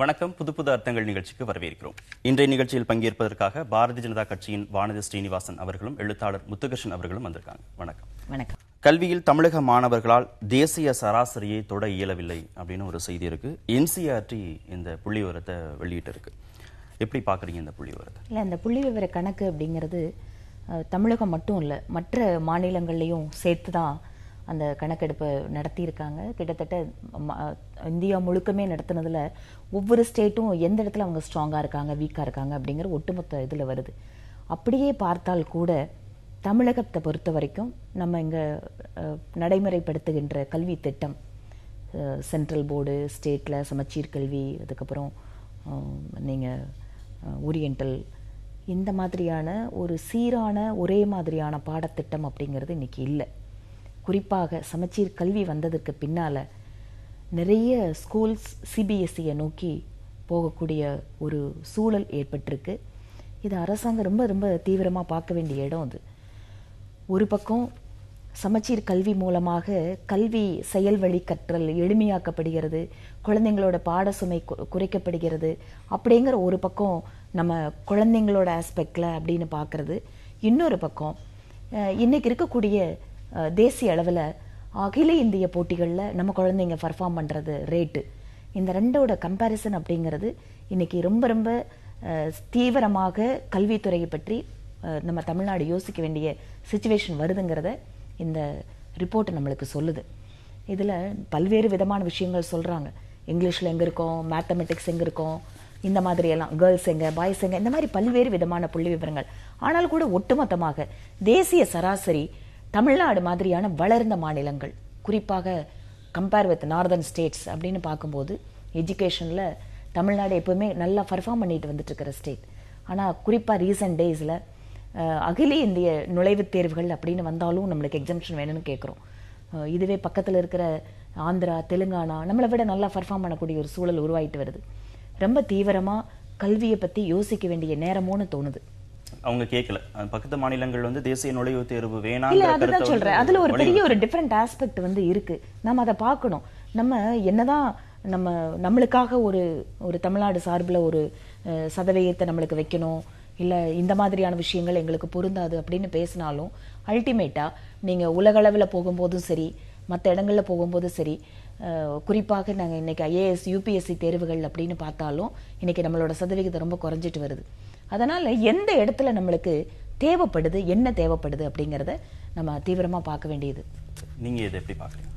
வணக்கம். புது புது அர்த்தங்கள் நிகழ்ச்சிக்கு வரவேற்கிறோம். இன்றைய நிகழ்ச்சியில் பங்கேற்பதற்காக பாரதிய ஜனதா கட்சியின் வானதி ஸ்ரீனிவாசன் அவர்களும் எழுத்தாளர் முத்துகிருஷ்ணன் அவர்களும் வந்திருக்காங்க. வணக்கம். வணக்கம். கல்வியில் தமிழக மாணவர்களால் தேசிய சராசரியை தொட இயலவில்லை அப்படின்னு ஒரு செய்தி இருக்கு. NCERT இந்த புள்ளி விவரத்தை வெளியிட்டு இருக்கு. எப்படி பாக்குறீங்க இந்த புள்ளி விவரத்தை? இல்லை, இந்த புள்ளி விவர கணக்கு அப்படிங்கிறது தமிழகம் மட்டும் இல்லை, மற்ற மாநிலங்கள்லையும் சேர்த்து தான் அந்த கணக்கெடுப்பை நடத்தியிருக்காங்க. கிட்டத்தட்ட இந்தியா முழுக்கமே நடத்தினதில் ஒவ்வொரு ஸ்டேட்டும் எந்த இடத்துல அவங்க ஸ்ட்ராங்காக இருக்காங்க, வீக்காக இருக்காங்க அப்படிங்கிற ஒட்டுமொத்த இதில் வருது. அப்படியே பார்த்தால் கூட தமிழகத்தை பொறுத்த வரைக்கும் நம்ம இங்கே நடைமுறைப்படுத்துகின்ற கல்வி திட்டம், சென்ட்ரல் போர்டு, ஸ்டேட்டில் சமச்சீர் கல்வி, அதுக்கப்புறம் நீங்கள் ஓரியண்டல், இந்த மாதிரியான ஒரு சீரான ஒரே மாதிரியான பாடத்திட்டம் அப்படிங்கிறது இன்றைக்கி இல்லை. குறிப்பாக சமச்சீர் கல்வி வந்ததுக்கு பின்னால் நிறைய ஸ்கூல்ஸ் CBSE நோக்கி போகக்கூடிய ஒரு சூழல் ஏற்பட்டிருக்கு. இது அரசாங்கம் ரொம்ப ரொம்ப தீவிரமாக பார்க்க வேண்டிய இடம். அது ஒரு பக்கம் சமச்சீர் கல்வி மூலமாக கல்வி செயல் வழி கற்றல் எளிமையாக்கப்படுகிறது, குழந்தைங்களோட பாட சுமை குறைக்கப்படுகிறது. அப்படிங்கிற ஒரு பக்கம் நம்ம குழந்தைங்களோட ஆஸ்பெக்டில் அப்படின்னு பார்க்குறது. இன்னொரு பக்கம் இன்றைக்கி இருக்கக்கூடிய தேசிய அளவில் அகில இந்திய போட்டிகளில் நம்ம குழந்தைங்க பர்ஃபார்ம் பண்ணுறது ரேட்டு, இந்த ரெண்டோட கம்பேரிசன் அப்படிங்கிறது இன்றைக்கி ரொம்ப ரொம்ப தீவிரமாக கல்வித்துறையை பற்றி நம்ம தமிழ்நாடு யோசிக்க வேண்டிய சிச்சுவேஷன் வருதுங்கிறத இந்த ரிப்போர்ட் நம்மளுக்கு சொல்லுது. இதில் பல்வேறு விதமான விஷயங்கள் சொல்கிறாங்க. இங்கிலீஷில் எங்கே இருக்கோம், மேத்தமெட்டிக்ஸ் எங்கே இருக்கோம், இந்த மாதிரியெல்லாம், கேர்ள்ஸ் எங்கே, பாய்ஸ் எங்கே, இந்த மாதிரி பல்வேறு விதமான புள்ளி விவரங்கள். ஆனால் கூட ஒட்டுமொத்தமாக தேசிய சராசரி தமிழ்நாடு மாதிரியான வளர்ந்த மாநிலங்கள், குறிப்பாக கம்பேர் வித் நார்தர்ன் ஸ்டேட்ஸ் அப்படின்னு பார்க்கும்போது எஜுகேஷனில் தமிழ்நாடு எப்போவுமே நல்லா பர்ஃபார்ம் பண்ணிட்டு வந்துட்டு இருக்கிற ஸ்டேட். ஆனால் குறிப்பாக ரீசன்ட் டேஸில் அகில இந்திய நுழைவுத் தேர்வுகள் அப்படின்னு வந்தாலும் நம்மளுக்கு எக்ஸம்ஷன் வேணும்னு கேட்குறோம். இதுவே பக்கத்தில் இருக்கிற ஆந்திரா, தெலுங்கானா நம்மளை விட நல்லா பர்ஃபார்ம் பண்ணக்கூடிய ஒரு சூழல் உருவாயிட்டு வருது. ரொம்ப தீவிரமாக கல்வியை பற்றி யோசிக்க வேண்டிய நேரமோன்னு தோணுது. அவங்க கேட்கல, பக்கத்து மாநிலங்கள் தேசிய நுழைவுத் தேர்வு வேணாம். இல்ல, அதுதான் சொல்றேன். அதுல ஒரு பெரிய ஒரு டிஃபரெண்ட் ஆஸ்பெக்ட் இருக்கு. நம்ம அதை பார்க்கணும். நம்ம என்னதான் நம்மளுக்காக ஒரு தமிழ்நாடு சார்பில் ஒரு சதவீதத்தை நம்மளுக்கு வைக்கணும், இல்லை இந்த மாதிரியான விஷயங்கள் எங்களுக்கு பொருந்தாது அப்படின்னு பேசினாலும் அல்டிமேட்டாக நீங்கள் உலகளவில் போகும்போதும் சரி, மற்ற இடங்களில் போகும்போதும் சரி, குறிப்பாக நாங்கள் இன்றைக்கி IAS UPSC தேர்வுகள் அப்படின்னு பார்த்தாலும் இன்றைக்கி நம்மளோட சதவிகிதம் ரொம்ப குறைஞ்சிட்டு வருது. அதனால் எந்த இடத்துல நம்மளுக்கு தேவைப்படுது, என்ன தேவைப்படுது அப்படிங்கிறத நம்ம தீவிரமாக பார்க்க வேண்டியது. நீங்கள் இதை எப்படி பார்க்குறீங்க?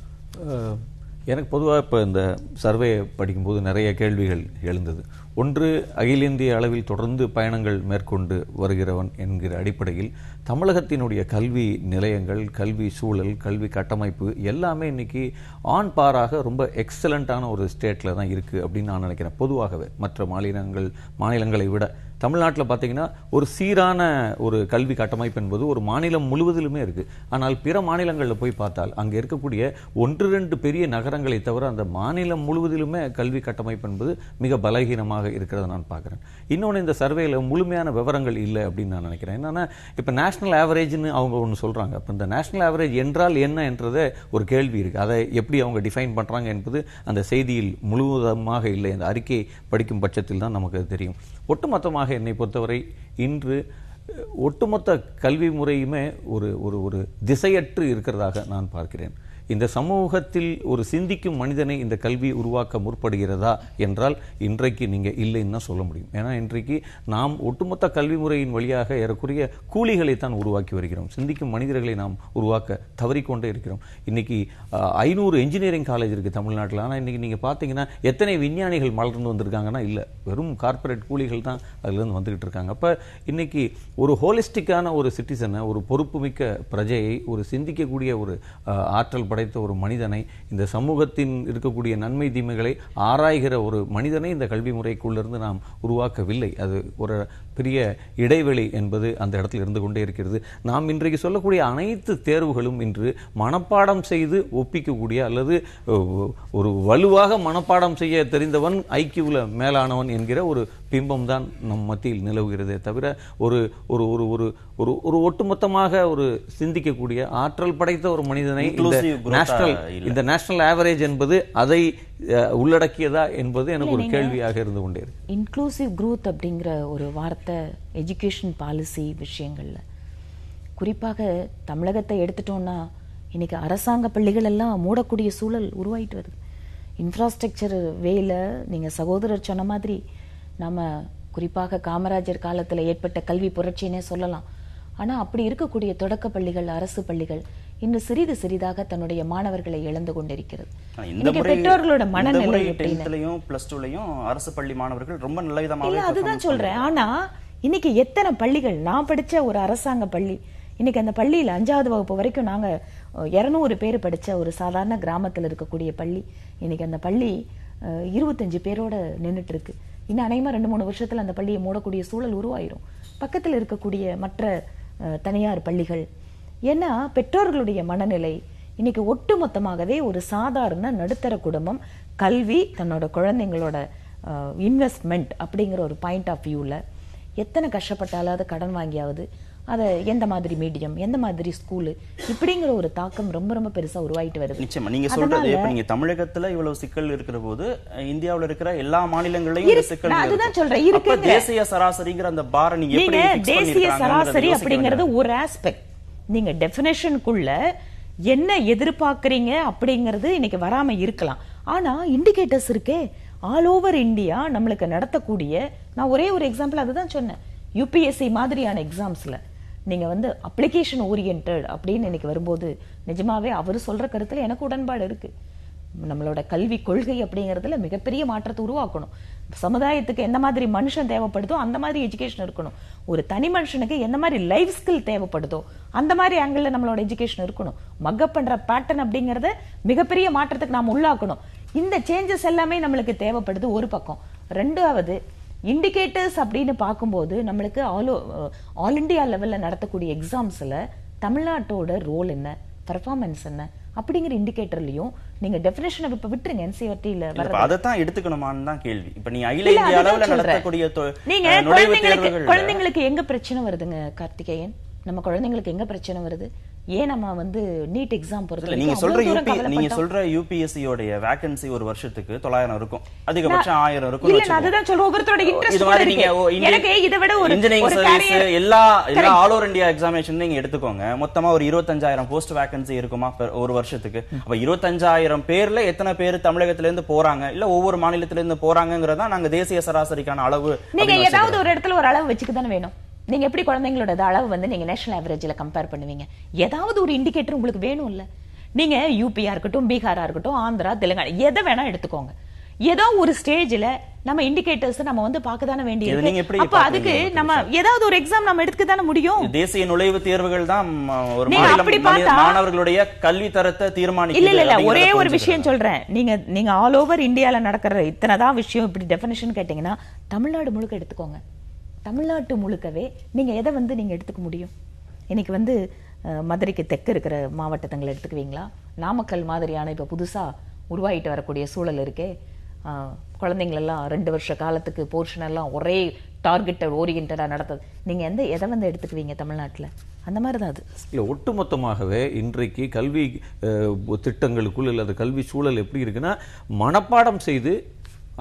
எனக்கு பொதுவாக இப்போ இந்த சர்வே படிக்கும்போது நிறைய கேள்விகள் எழுந்தது. ஒன்று, அகில இந்திய அளவில் தொடர்ந்து பயணங்கள் மேற்கொண்டு வருகிறவன் என்கிற அடிப்படையில் தமிழகத்தினுடைய கல்வி நிலையங்கள், கல்வி சூழல், கல்வி கட்டமைப்பு எல்லாமே இன்னைக்கு ஆன் பாராக ரொம்ப எக்ஸலண்ட்டான ஒரு ஸ்டேட்டில் தான் இருக்குது அப்படின்னு நான் நினைக்கிறேன். பொதுவாகவே மற்ற மாநிலங்களை விட தமிழ்நாட்டில் பார்த்தீங்கன்னா ஒரு சீரான ஒரு கல்வி கட்டமைப்பு என்பது ஒரு மாநிலம் முழுவதிலுமே இருக்குது. ஆனால் பிற மாநிலங்களில் போய் பார்த்தால் அங்கே இருக்கக்கூடிய 1-2 பெரிய நகரங்களை தவிர அந்த மாநிலம் முழுவதிலுமே கல்வி கட்டமைப்பு என்பது மிக பலகீனமாக இருக்கிறத நான் பார்க்குறேன். இன்னொன்று, இந்த சர்வேயில் முழுமையான விவரங்கள் இல்லை அப்படின்னு நான் நினைக்கிறேன். என்னன்னா, இப்போ நேஷனல் ஆவரேஜ்னு அவங்க ஒன்று சொல்கிறாங்க. இப்போ இந்த நேஷனல் ஆவரேஜ் என்றால் என்ன என்றதே ஒரு கேள்வி இருக்குது. அதை எப்படி அவங்க டிஃபைன் பண்ணுறாங்க என்பது அந்த செய்தியில் முழுவதுமாக இல்லை. அந்த அறிக்கை படிக்கும் பட்சத்தில் தான் நமக்கு தெரியும். ஒட்டுமொத்தமாக என்னை பொறுத்தவரை இன்று ஒட்டுமொத்த கல்வி முறையுமே ஒரு திசையற்று இருக்கிறதாக நான் பார்க்கிறேன். இந்த சமூகத்தில் ஒரு சிந்திக்கும் மனிதனை இந்த கல்வி உருவாக்க முற்படுகிறதா என்றால் இன்றைக்கு நீங்கள் இல்லைன்னு தான் சொல்ல முடியும். ஏன்னா இன்றைக்கு நாம் ஒட்டுமொத்த கல்வி முறையின் வழியாக ஏறக்குறைய கூலிகளைத்தான் உருவாக்கி வருகிறோம். சிந்திக்கும் மனிதர்களை நாம் உருவாக்க தவறிக்கொண்டே இருக்கிறோம். இன்னைக்கு 500 இன்ஜினியரிங் காலேஜ் இருக்குது தமிழ்நாட்டில். ஆனால் இன்றைக்கி நீங்கள் பார்த்தீங்கன்னா எத்தனை விஞ்ஞானிகள் மலர்ந்து வந்திருக்காங்கன்னா இல்லை, வெறும் கார்ப்பரேட் கூலிகள் தான் அதுலேருந்து வந்துக்கிட்டு இருக்காங்க. அப்போ இன்னைக்கு ஒரு ஹோலிஸ்டிக்கான ஒரு சிட்டிசனை, ஒரு பொறுப்புமிக்க பிரஜையை, ஒரு சிந்திக்கக்கூடிய ஒரு ஆற்றல் படைத்த ஒரு மனிதனை, இந்த சமூகத்தின் இருக்கக்கூடிய நன்மை தீமைகளை ஆராய்கிற ஒரு மனிதனை இந்த கல்வி முறைக்குள்ளிருந்து நாம் உருவாக்கவில்லை. அது ஒரு பெரிய இடைவெளி என்பது அந்த இடத்தில் இருந்து கொண்டே இருக்கிறது. நாம் இன்றைக்கு சொல்லக்கூடிய அனைத்து தேர்வுகளும் இன்று மனப்பாடம் செய்து ஒப்பிக்கக்கூடிய அல்லது ஒரு வலுவாக மனப்பாடம் செய்ய தெரிந்தவன் IQவில் மேலானவன் என்கிற ஒரு பிம்பம் தான் நம் மத்தியில் நிலவுகிறதே தவிர ஒரு ஒரு ஒரு ஒரு ஒரு ஒரு ஒட்டுமொத்தமாக ஒரு சிந்திக்கக்கூடிய ஆற்றல் படைத்த ஒரு மனிதனை இந்த நேஷனல் ஆவரேஜ் என்பது அதை உள்ளடக்கியதா என்பது எனக்கு ஒரு கேள்வியாக இருந்து கொண்டே இருக்கு. இன்க்ளூசிவ் குரோத் அப்படிங்கிற ஒரு வார்த்தை எஜுகேஷன் பாலிசி விஷயங்கள்ல குறிப்பாக தமிழகத்தை எடுத்துட்டோம்னா இன்னைக்கு அரசாங்க பள்ளிகள் எல்லாம் மூடக்கூடிய சூழல் உருவாயிட்டு வருது. இன்ஃப்ராஸ்ட்ரக்சர் வேல நீங்க சகோதரர் சொன்ன மாதிரி நம்ம குறிப்பாக காமராஜர் காலத்துல ஏற்பட்ட கல்வி புரட்சினே சொல்லலாம். ஆனா அப்படி இருக்கக்கூடிய தொடக்க பள்ளிகள், அரசு பள்ளிகள் இன்று சிறிது சிறிதாக தன்னுடைய மாணவர்களை இழந்து கொண்டிருக்கிறது. பெற்றோர்களோட மனநிலை அரசு பள்ளி மாணவர்கள் ரொம்ப நல்ல விதமாக அதுதான் சொல்றேன். ஆனா இன்னைக்கு எத்தனை பள்ளிகள், நான் படிச்ச ஒரு அரசாங்க பள்ளி, இன்னைக்கு அந்த பள்ளியில 5வது வகுப்பு வரைக்கும் நாங்க 200 பேர் படிச்ச ஒரு சாதாரண கிராமத்தில் இருக்கக்கூடிய பள்ளி, இன்னைக்கு அந்த பள்ளி 25 பேரோட நின்றுட்டு இருக்கு. இன்னும் அநேகமா 2-3 வருஷத்துல அந்த பள்ளியை மூடக்கூடிய சூழல் உருவாயிரும். பக்கத்தில் இருக்கக்கூடிய மற்ற தனியார் பள்ளிகள், ஏன்னா பெற்றோர்களுடைய மனநிலை இன்னைக்கு ஒட்டுமொத்தமாகவே ஒரு சாதாரண நடுத்தர குடும்பம் கல்வி தன்னோட குழந்தைங்களோட இன்வெஸ்ட்மெண்ட் அப்படிங்கிற ஒரு பாயிண்ட் ஆஃப் வியூல எத்தனை கஷ்டப்பட்டாலாவது கடன் வாங்கியாவது அதை எந்த மாதிரி மீடியம், எந்த மாதிரி ஸ்கூலு, இப்படிங்கிற ஒரு தாக்கம் ரொம்ப ரொம்ப பெருசா உருவாயிட்டு வருது. நிச்சயமா நீங்க சொல்றது இப்ப நீங்க தமிழகத்துல இவ்வளவு சிக்கல் இருக்கிற போது இந்தியாவுல இருக்கிற எல்லா மாநிலங்களையும் சிக்கல். அதுதான் சொல்றேன், இருக்கு தேசிய சராசரிங்கிற அந்த பார நீங்க எப்படி தேசிய சராசரி அப்படிங்கிறது ஒரு ஆஸ்பெக்ட். நீங்க டெஃபினேஷனுக்குள்ள என்ன எதிர்பார்க்கறீங்க அப்படிங்கிறது இன்னைக்கு வராம இருக்கலாம். ஆனா இண்டிகேட்டர்ஸ் இருக்கே ஆல் ஓவர் இந்தியா நம்மளுக்கு நடத்தக்கூடிய, நான் ஒரே ஒரு எக்ஸாம்பிள் அதுதான் சொன்னேன். யூபிஎஸ்சி மாதிரியான எக்ஸாம்ஸ்ல நீங்க அப்ளிகேஷன் ஓரியன்டட் அப்படின்னு இன்னைக்கு வரும்போது நிஜமாவே அவர் சொல்ற கருத்துல எனக்கு உடன்பாடு இருக்கு. நம்மளோட கல்வி கொள்கை அப்படிங்கறதுல மிகப்பெரிய மாற்றத்தை உருவாக்கணும். சமுதாயத்துக்கு எந்த மாதிரி மனுஷன் தேவைப்படுதோ அந்த மாதிரி எஜுகேஷன் இருக்கணும். ஒரு தனி மனுஷனுக்கு எந்த மாதிரி லைஃப் ஸ்கில் தேவைப்படுதோ அந்த மாதிரி ஆங்கிள் நம்மளோட எஜுகேஷன் இருக்கணும். மக்கப் பண்ற பேட்டர்ன் அப்படிங்கறத மிகப்பெரிய மாற்றத்துக்கு நாம் உள்ளாக்கணும். இந்த சேஞ்சஸ் எல்லாமே நம்மளுக்கு தேவைப்படுது ஒரு பக்கம். ரெண்டாவது இண்டிகேட்டர்ஸ் அப்படின்னு பார்க்கும்போது நம்மளுக்கு ஆல் இண்டியா லெவல்ல நடத்தக்கூடிய எக்ஸாம்ஸ்ல தமிழ்நாட்டோட ரோல் என்ன, பெர்ஃபார்மன்ஸ் என்ன அப்படிங்கிற இண்டிகேட்டர்லயும் நீங்க டெஃபினேஷன் இப்ப விட்டுருங்க. என்சிஆர்டில அதை தான் எடுத்துக்கணுமான்னு தான் கேள்வி. இப்ப நீ அகில இந்திய அளவுல நடத்தக்கூடிய நீங்க குழந்தைங்களுக்கு எங்க பிரச்சனை வருதுங்க கார்த்திகேயன்? நம்ம குழந்தைங்களுக்கு எங்க பிரச்சனை வருது? ஏன் நம்ம நீட் எக்ஸாம் பொறுத்து நீங்க சொல்ற யூபிஎஸ்சியோட வேகன்சி ஒரு வருஷத்துக்கு 900 இருக்கும், அதிகபட்சம் 1000 இருக்கும். இல்ல நான் அதுதான் சொல்றேன், ஒவ்வொருத்தரோட இன்ட்ரஸ்ட் இருக்கு. எனக்கு இத விட ஒரு இன்ஜினியரிங் சர்வீஸ் எல்லா ஆல் ஓவர் இந்தியா எக்ஸாமினேஷன் நீங்க எடுத்துக்கோங்க, மொத்தமா ஒரு 25000 போஸ்ட் வேகன்சி இருக்குமா ஒரு வருஷத்துக்கு. அப்ப 25000 பேர்ல எத்தனை பேர் தமிழகத்துல இருந்து போறாங்க, இல்ல ஒவ்வொரு மாநிலத்தில இருந்து போறாங்கங்கறத நாங்க தேசிய சராசரிக்கான அளவு. நீங்க ஏதாவது ஒரு இடத்துல ஒரு அளவு வச்சுக்க தானே வேணும். நீங்க எப்படி குழந்தைங்களோட அளவு நீங்க நேஷனல் ஆவரேஜ்ல கம்பேர் பண்ணுவீங்க? ஏதாவது ஒரு இண்டிகேட்டர் உங்களுக்கு வேணும் இல்ல? நீங்க யூபியா இருக்கட்டும், பீகாரா இருக்கட்டும், ஆந்திரா, தெலுங்கானா எதை வேணா எடுத்துக்கோங்க. ஏதோ ஒரு ஸ்டேஜ்ல நம்ம இண்டிகேட்டர்ஸ் நம்ம பார்க்க தானே வேண்டியிருக்கு. அப்ப அதுக்கு நம்ம ஏதாவது ஒரு எக்ஸாம் நம்ம எடுத்துக்க தானே முடியும். தேசிய நுழைவுத் தேர்வுகள் தான் ஒரு மாணவர்களுடைய கல்வி தரத்தை தீர்மானிக்குது. இல்ல ஒரே ஒரு விஷயம் சொல்றேன். நீங்க ஆல் ஓவர் இந்தியால நடக்கிற இத்தனைதான் விஷயம் இப்படி டெஃபினிஷன் கேட்டீங்கன்னா தமிழ்நாடு முழுக்க எடுத்துக்கோங்க. தமிழ்நாட்டு முழுக்கவே நீங்க எதை நீங்க எடுத்துக்க முடியும்? இன்னைக்கு மதுரைக்கு தெற்கு இருக்கிற மாவட்டங்களை எடுத்துக்குவீங்களா? நாமக்கல் மாதிரியான இப்ப புதுசா உருவாயிட்டு வரக்கூடிய சூழல் இருக்கே, குழந்தைங்களெல்லாம் 2 வருஷ காலத்துக்கு போர்ஷன் எல்லாம் ஒரே டார்கெட்டட் ஓரியன்டா நடத்துது. நீங்க எதை எடுத்துக்குவீங்க தமிழ்நாட்டுல? அந்த மாதிரி தான் அது. இல்லை, ஒட்டுமொத்தமாகவே இன்றைக்கு கல்வி திட்டங்களுக்குள் அல்லது கல்வி சூழல் எப்படி இருக்குன்னா, மனப்பாடம் செய்து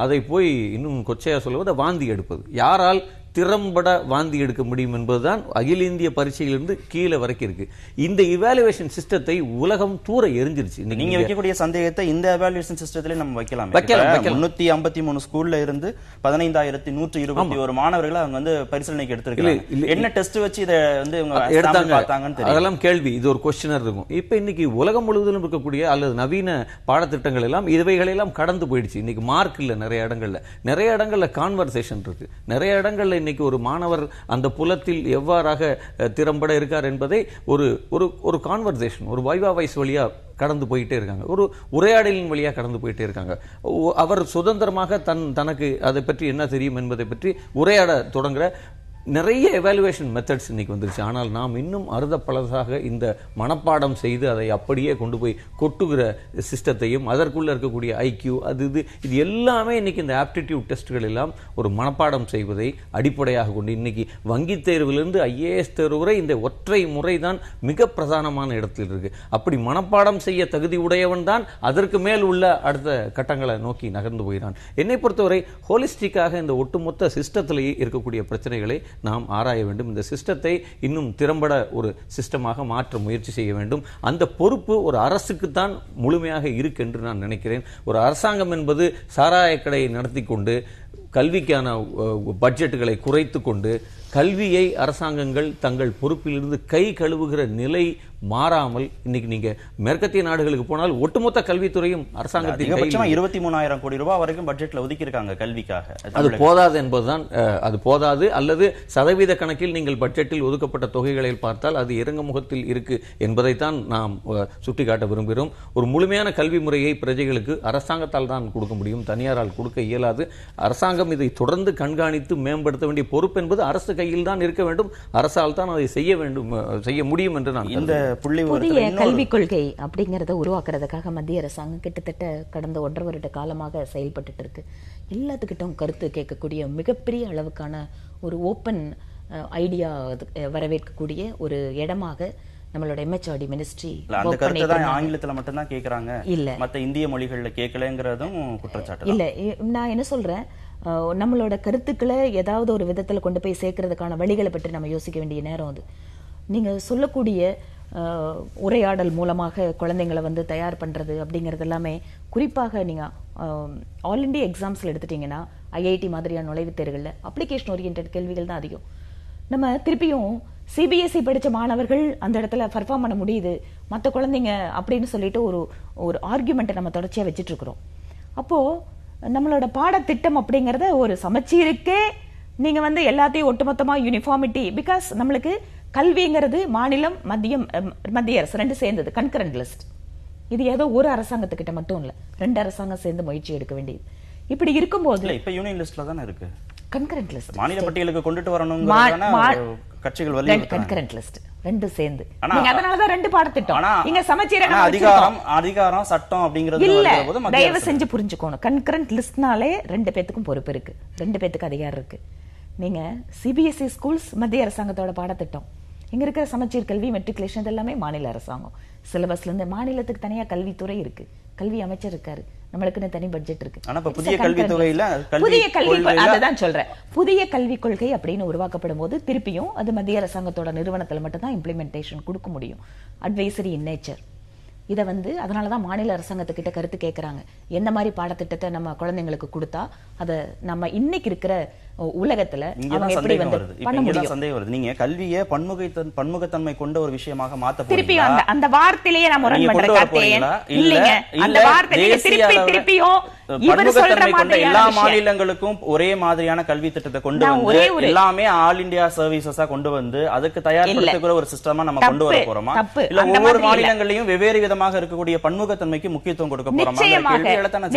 அதை போய் இன்னும் கொச்சையா சொல்லுவது வாந்தி எடுப்பது. யாரால் திறம்பட வாந்தி எடுக்க முடியும் என்பதுதான் அகில இந்திய பரீட்சையிலிருந்து கீழே வரைக்கும் இருக்கு. இந்த இவாலுவேஷன் சிஸ்டத்தை உலகம் தூர எரிஞ்சிருச்சு. நீங்க வைக்கக்கூடிய சந்தேகத்தை இந்த எவாலுவேஷன் சிஸ்டத்திலே நம்ம வைக்கலாம். 353 ஸ்கூல்ல இருந்து 15121 மாணவர்களை அவங்க பரிசீலனைக்கு எடுத்திருக்காங்க. என்ன டெஸ்ட் வச்சு இதை எடுத்தாங்க அதெல்லாம் கேள்வி. இது ஒரு கொஸ்டினர் இருக்கும். இப்ப இன்னைக்கு உலகம் முழுவதிலும் இருக்கக்கூடிய அல்லது நவீன பாடத்திட்டங்கள் எல்லாம் இவைகளெல்லாம் கடந்து போயிடுச்சு. இன்னைக்கு மார்க் இல்ல, நிறைய இடங்கள்ல கான்வர்சேஷன் இருக்கு. நிறைய இடங்கள்ல இன்னைக்கு ஒரு மாணவர் அந்த புலத்தில் எவ்வாறாக திறம்பட இருக்கார் என்பதை ஒரு கான்வர்சேஷன், ஒரு வைவா வைஸ் வழியா கடந்து போயிட்டே இருக்காங்க. ஒரு உரையாடலின் வழியா கடந்து போயிட்டே இருக்காங்க. அவர் சுதந்திரமாக தனக்கு அதை பற்றி என்ன தெரியும் என்பதை பற்றி உரையாட தொடங்குற நிறைய எவாலுவேஷன் மெத்தட்ஸ் இன்னைக்கு வந்துருச்சு. ஆனால் நாம் இன்னும் அறுதப்பழதாக இந்த மனப்பாடம் செய்து அதை அப்படியே கொண்டு போய் கொட்டுகிற சிஸ்டத்தையும் அதற்குள்ள இருக்கக்கூடிய ஐக்யூ இது எல்லாமே இன்னைக்கு இந்த ஆப்டிடியூட் டெஸ்ட்கள் எல்லாம் ஒரு மனப்பாடம் செய்வதை அடிப்படையாக கொண்டு இன்னைக்கு வங்கி தேர்விலிருந்து ஐஏஎஸ் தேர்வு வரை இந்த ஒற்றை முறை தான் மிக பிரதானமான இடத்தில் இருக்கு. அப்படி மனப்பாடம் செய்ய தகுதி உடையவன் தான் அதற்கு மேல் உள்ள அடுத்த கட்டங்களை நோக்கி நகர்ந்து போகிறான். என்னை பொறுத்தவரை ஹோலிஸ்டிக்காக இந்த ஒட்டுமொத்த சிஸ்டத்திலேயே இருக்கக்கூடிய பிரச்சனைகளை நாம் ஆராய வேண்டும். இந்த சிஸ்டத்தை இன்னும் திறம்பட ஒரு சிஸ்டமாக மாற்ற முயற்சி செய்ய வேண்டும். அந்த பொறுப்பு ஒரு அரசுக்குத்தான் முழுமையாக இருக்கு என்று நான் நினைக்கிறேன். ஒரு அரசாங்கம் என்பது சாராய கடையை நடத்தி கொண்டு கல்விக்கான பட்ஜெட்டுகளை குறைத்து கொண்டு கல்வியை அரசாங்கங்கள் தங்கள் பொறுப்பிலிருந்து கை கழுவுகிற நிலை மாறாமல் இன்னைக்கு நீங்க மேற்கத்திய நாடுகளுக்கு போனால் ஒட்டுமொத்த கல்வித்துறையும் அரசாங்கத்தின் 23,000 கோடி ரூபாய் வரைக்கும் பட்ஜெட்ல ஒதுக்கி இருக்காங்க கல்விக்காக. அது போதாது என்பதுதான், அது போதாது. அல்லது சதவீத கணக்கில் நீங்கள் பட்ஜெட்டில் ஒதுக்கப்பட்ட தொகைகளை பார்த்தால் அது இறங்க முகத்தில் இருக்கு என்பதைத்தான் நாம் சுட்டிக்காட்ட விரும்புகிறோம். ஒரு முழுமையான கல்வி முறையை பிரஜைகளுக்கு அரசாங்கத்தால் தான் கொடுக்க முடியும், தனியாரால் கொடுக்க இயலாது. அரசாங்கம் இதை தொடர்ந்து கண்காணித்து மேம்படுத்த வேண்டிய பொறுப்பு என்பது அரசு கையில் தான் இருக்க வேண்டும். அரசால் தான் அதை செய்ய முடியும் என்று நான் இந்த புதிய கல்விக் கொள்கை அப்படிங்கறத உருவாக்குறதுக்காக மத்திய அரசாங்கம் கிட்டத்தட்ட கடந்த 1.5 வருட காலமாக செயல்பட்டு இருக்கு. எல்லாத்துக்கிட்டும் கருத்து கேட்கக்கூடிய மிகப்பெரிய அளவுக்கான ஒரு ஓப்பன் ஐடியா வரவேற்கக்கூடிய ஒரு இடமாக நம்மளோட MHRD மினிஸ்ட்ரி அந்த கருத்தை தான் ஆங்கிலத்துல மட்டும் தான் கேக்குறாங்க, இல்ல மத்த இந்திய மொழிகள்ல கேட்கலங்கிறதும் குற்றச்சாட்டு இல்ல. நான் என்ன சொல்றேன், நம்மளோட கருத்துக்களை ஏதாவது ஒரு விதத்துல கொண்டு போய் சேர்க்கறதுக்கான வழிகளை பற்றி நம்ம யோசிக்க வேண்டிய நேரம் அது. நீங்க சொல்லக்கூடிய உரையாடல் மூலமாக குழந்தைங்களை வந்து தயார் பண்றது அப்படிங்கிறது எல்லாமே குறிப்பாக நீங்க ஆல் இண்டியா எக்ஸாம்ஸ்ல எடுத்துட்டீங்கன்னா IIT மாதிரியான நுழைவுத் தேர்வுகள்ல அப்ளிகேஷன் ஓரியன்ட் கேள்விகள் தான் அதிகம். நம்ம திருப்பியும் CBSE படிச்ச மாணவர்கள் அந்த இடத்துல பர்ஃபார்ம் பண்ண முடியுது, மற்ற குழந்தைங்க அப்படின்னு சொல்லிட்டு ஒரு ஆர்குமெண்ட்டை நம்ம தொடர்ச்சியா வச்சுட்டு இருக்கிறோம். அப்போ நம்மளோட பாடத்திட்டம் அப்படிங்கறத ஒரு சமச்சீருக்கே நீங்க வந்து எல்லாத்தையும் ஒட்டுமொத்தமா யூனிஃபார்மிட்டி, பிகாஸ் நம்மளுக்கு கல்விங்கிறது மாநிலம் மத்திய அரசு ரெண்டு சேர்ந்தது கன்கரண்ட் லிஸ்ட். இது ஏதோ ஒரு அரசாங்கத்துக்கிட்ட மட்டும் இல்ல, 2 அரசாங்கம் சேர்ந்து முயற்சி எடுக்க வேண்டியது. இப்படி இருக்கும்போது இப்ப யூனியன் லிஸ்ட்ல தானே இருக்கு கன்கரண்ட் லிஸ்ட், மாநில பட்டியலுக்கு கொண்டுட்டு வரணும்ங்கறதான கட்சிகள் வழி கன்கரண்ட் லிஸ்ட் ரெண்டு சேர்ந்து. நீங்க அதனால தான் 2 பாடத்திட்டம் இங்க சமச்சீரான அதிகாரம் சட்டம் அப்படிங்கிறது இல்ல. தயவு செஞ்சு புரிஞ்சுக்கணும், கன்கரண்ட் லிஸ்ட்னாலே 2 பேத்துக்கும் பொறுப்பு இருக்கு, 2 பேத்துக்கு அதிகாரம் இருக்கு. நீங்க CBSE ஸ்கூல்ஸ் மத்திய அரசாங்கத்தோட பாடத்திட்டம், இங்க இருக்கிற சமச்சீர் கல்வி மெட்ரிகுலேஷன் எல்லாமே மாநில அரசாங்கம். சிலபஸ்ல இருந்து மாநிலத்துக்கு தனியா கல்வித்துறை இருக்கு, கல்வி அமைச்சர் இருக்காரு, நம்மளுக்குன்னு தனி பட்ஜெட் இருக்கு. புதிய கல்வித்துறையில புதிய கல்வி அதுதான் சொல்றேன், புதிய கல்விக் கொள்கை அப்படின்னு உருவாக்கப்படும் போது திருப்பியும் அது மத்திய அரசாங்கத்தோட நிறுவனத்துல மட்டும் தான் இம்ப்ளிமெண்டேஷன் கொடுக்க முடியும். Advisory in nature. இதை வந்து அதனாலதான் மாநில அரசாங்கத்துக்கிட்ட கருத்து கேட்கறாங்க, எந்த மாதிரி பாடத்திட்டத்தை நம்ம குழந்தைங்களுக்கு கொடுத்தா அதை நம்ம இன்னைக்கு இருக்கிற உலகத்துல அவங்க எப்படி வந்து பண்ண முடியும். சந்தேகம் வருது, நீங்க கல்வியை பன்முகத்தன்மை கொண்ட ஒரு விஷயமாக மாத்த திருப்பி அந்த வார்த்தையிலேயே நான் முரண் பண்றேன். இல்லைங்க, அந்த வார்த்தையிலேயே திருப்பியும் இவர் சொல்ற மாதிரி எல்லா மாநிலங்களுக்கும் ஒரே மாதிரியான கல்வி திட்டத்தை கொண்டு வந்து எல்லாமே ஆல் இந்தியா சர்வீசஸா கொண்டு வந்து அதுக்கு தயார்படுத்துகிற ஒரு சிஸ்டமா நம்ம கொண்டு வர போறோமா, இல்ல ஒவ்வொரு மாநிலங்களையும் வெவ்வேறு விதமாக இருக்கக்கூடிய பன்முகத்தன்மைக்கு முக்கியத்துவம் கொடுக்க போறோமா?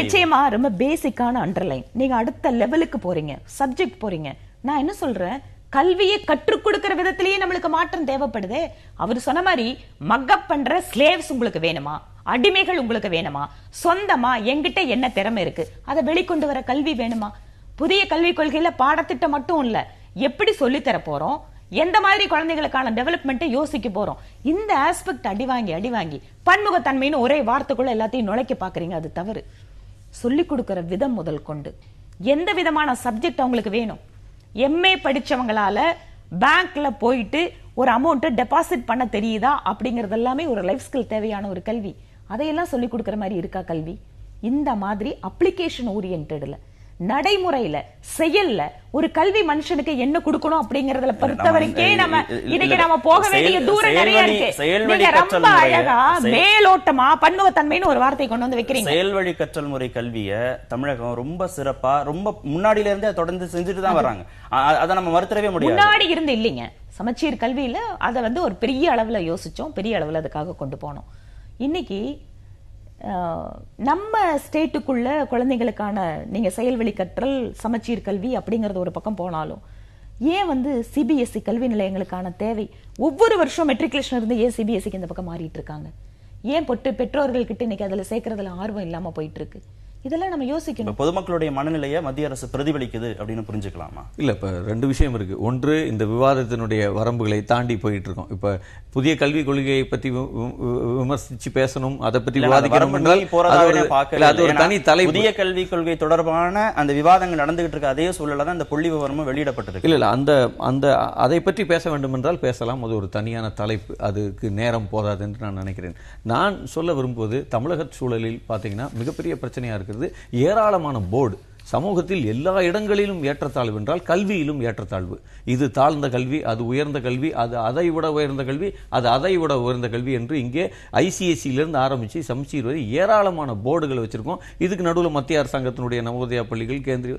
நிச்சயமா ரொம்ப பேசிக்கான அண்டர்லைன். நீங்க அடுத்த லெவலுக்கு போறீங்க, சப்ஜெக்ட் போறீங்க. நான் என்ன சொல்றேன், கல்வியை கற்றுக் கொடுக்கிற விதத்திலேயே நம்மளுக்கு மாற்றம் தேவைப்படுது. அவர் சொன்ன மாதிரி மக்கப் பண்ற ஸ்லேவ்ஸ் உங்களுக்கு வேணுமா, அடிமைகள் உங்களுக்கு வேணுமா, சொந்தமா என்கிட்ட என்ன திறமை இருக்கு அதை வெளிக்கொண்டு வர கல்வி வேணுமா? புதிய கல்விக் கொள்கையில பாடத்திட்டம் மட்டும் இல்ல, எப்படி சொல்லி தர போறோம், எந்த மாதிரி குழந்தைகளுக்கான டெவலப்மெண்ட்டை யோசிக்க போறோம், இந்த ஆஸ்பெக்ட் அடி வாங்கி பன்முகத்தன்மைன்னு ஒரே வார்த்தைக்குள்ள எல்லாத்தையும் நுழைக்க பாக்குறீங்க. அது தவறு. சொல்லிக் கொடுக்கிற விதம் முதல் கொண்டு எந்த விதமான சப்ஜெக்ட் அவங்களுக்கு வேணும். MA படிச்சவங்களால பேங்க்ல போயிட்டு ஒரு அமௌண்ட் டெபாசிட் பண்ண தெரியுதா அப்படிங்கறது எல்லாமே ஒரு லைஃப் ஸ்கில் தேவையான ஒரு கல்வி. அதையெல்லாம் சொல்லிக் கொடுக்கிற மாதிரி இருக்கா கல்வி? இந்த மாதிரி அப்ளிகேஷன் ஓரியன்டட்ல நடைமுறையில செயல்ல ஒரு கல்வி மனுஷனுக்கு என்ன கொடுக்கணும் அப்படிங்கறதுல பொறுத்த வரைக்கும் நம்ம இன்னைக்கு நம்ம போக வேண்டிய தூரம் நிறைய இருக்கு. நீங்க ரொம்ப அழகா மேலோட்டமா பன்முகத்தன்மைன்னு ஒரு வார்த்தை கொண்டு வந்து வைக்கிறீங்க. செயல்வழி கற்றல் முறை கல்வியை தமிழகம் ரொம்ப சிறப்பா ரொம்ப முன்னாடியில இருந்தே தொடர்ந்து செஞ்சுட்டு தான் வராங்க. அதை நம்ம மறுத்தரவே முடியாது. முன்னாடி இருந்து இல்லைங்க, சமச்சீர் கல்வியில அதை வந்து ஒரு பெரிய அளவுல யோசிச்சோம், பெரிய அளவுல அதுக்காக கொண்டு போனோம். இன்னைக்கு நம்ம ஸ்டேட்டுக்குள்ள குழந்தைகளுக்கான நீங்க செயல்வழி கற்றல் சமச்சீர் கல்வி அப்படிங்கறது ஒரு பக்கம் போனாலும் ஏன் வந்து சிபிஎஸ்இ கல்வி நிலையங்களுக்கான தேவை? ஒவ்வொரு வருஷம் மெட்ரிகுலேஷன் இருந்து ஏன் சிபிஎஸ்சிக்கு இந்த பக்கம் மாறிட்டு இருக்காங்க? ஏன் பெற்றோர்கள் கிட்ட இன்னைக்கு அதுல சேர்க்கறதுல ஆர்வம் இல்லாம போயிட்டு இருக்கு? இதெல்லாம் நம்ம யோசிக்கணும். பொதுமக்களுடைய மனநிலையை மத்திய அரசு பிரதிபலிக்குது அப்படின்னு புரிஞ்சுக்கலாமா? இல்ல, இப்ப ரெண்டு விஷயம் இருக்கு. ஒன்று, இந்த விவாதத்தினுடைய வரம்புகளை தாண்டி போயிட்டு இருக்கோம். இப்ப புதிய கல்விக் கொள்கையை பற்றி விமர்சிச்சு பேசணும், அதை பற்றி விவாதிக்கணும் என்றால் அது ஒரு தனி தலை. புதிய கல்விக் கொள்கை தொடர்பான அந்த விவாதங்கள் நடந்துகிட்டு இருக்க அதே சூழல தான் இந்த புள்ளி விவரமும் வெளியிடப்பட்டிருக்கு. இல்ல அந்த அதை பற்றி பேச வேண்டும் என்றால் பேசலாம். அது ஒரு தனியான தலைப்பு, அதுக்கு நேரம் போதாது என்று நான் நினைக்கிறேன். நான் சொல்ல விரும்புவது, தமிழக சூழலில் பாத்தீங்கன்னா மிகப்பெரிய பிரச்சனையா இருக்கு ஏராளமான போர்டு. சமூகத்தில் எல்லா இடங்களிலும் ஏற்றத்தாழ்வு என்றால் கல்வியிலும் ஏற்றத்தாழ்வு. இது தாழ்ந்த கல்வி, அது உயர்ந்த கல்வி, அது அதை விட உயர்ந்த கல்வி, அது அதை விட உயர்ந்த கல்வி என்று இங்கே ஐசிஎஸ்சியிலிருந்து ஆரம்பிச்சு சமச்சீர் வரை ஏராளமான போர்டுகள் வச்சிருக்கோம். இதுக்கு நடுவில் மத்திய அரசாங்கத்தினுடைய நவோதயா பள்ளிகள், கேந்திரிய,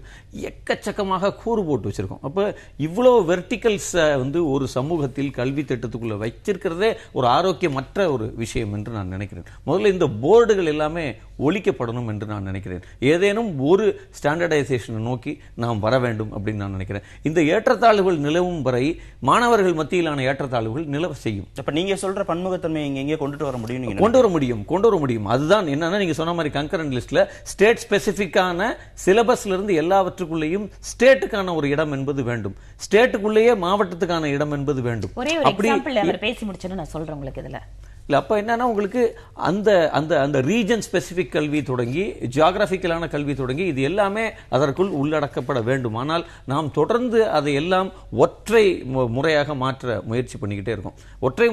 எக்கச்சக்கமாக கூறு போட்டு வச்சிருக்கோம். அப்ப இவ்வளவு வெர்டிகல்ஸ் வந்து ஒரு சமூகத்தில் கல்வி திட்டத்துக்குள்ள வச்சிருக்கிறதே ஒரு ஆரோக்கியமற்ற ஒரு விஷயம் என்று நான் நினைக்கிறேன். முதல்ல இந்த போர்டுகள் எல்லாமே ஒழிக்கப்படணும் என்று நான் நினைக்கிறேன். ஏதேனும் ஒரு ஸ்டாண்டர்டைசேஷனை நோக்கி நாம் வர வேண்டும் அப்படின்னு நான் நினைக்கிறேன். இந்த ஏற்றத்தாழ்வுகள் நிலவும் வரை மாணவர்கள் மத்தியிலான ஏற்றத்தாழ்வுகள் நிலவ செய்யும். அப்ப நீங்க சொல்ற பன்முகத்தன்மை எங்கே கொண்டுட்டு வர முடியும்? கொண்டு வர முடியும். அதுதான் என்னன்னா, நீங்க சொன்ன மாதிரி கன்கரண்ட் லிஸ்ட்ல ஸ்டேட் ஸ்பெசிபிக்கான சிலபஸ்ல இருந்து எல்லாவற்றுக்குள்ளேயும் ஸ்டேட்டுக்கான ஒரு இடம் என்பது வேண்டும். ஸ்டேட்டுக்குள்ளேயே மாவட்டத்துக்கான இடம் என்பது வேண்டும். ஒரே ஒரு எக்ஸாம்பிள் அவர் பேசி முடிச்சேன்னு நான் சொல்றேன் உங்களுக்கு. இதுல இல்ல, அப்ப என்னன்னா, உங்களுக்கு அந்த அந்த அந்த ரீஜன் ஸ்பெசிபிக் கல்வி தொடங்கி ஜியோகிராபிக்கலான கல்வி தொடங்கி இது எல்லாமே அதற்குள் உள்ளடக்கப்பட வேண்டும். ஆனால் நாம் தொடர்ந்து அதை எல்லாம் ஒற்றை முறையாக மாற்ற முயற்சி பண்ணிக்கிட்டே இருக்கோம். ஒற்றை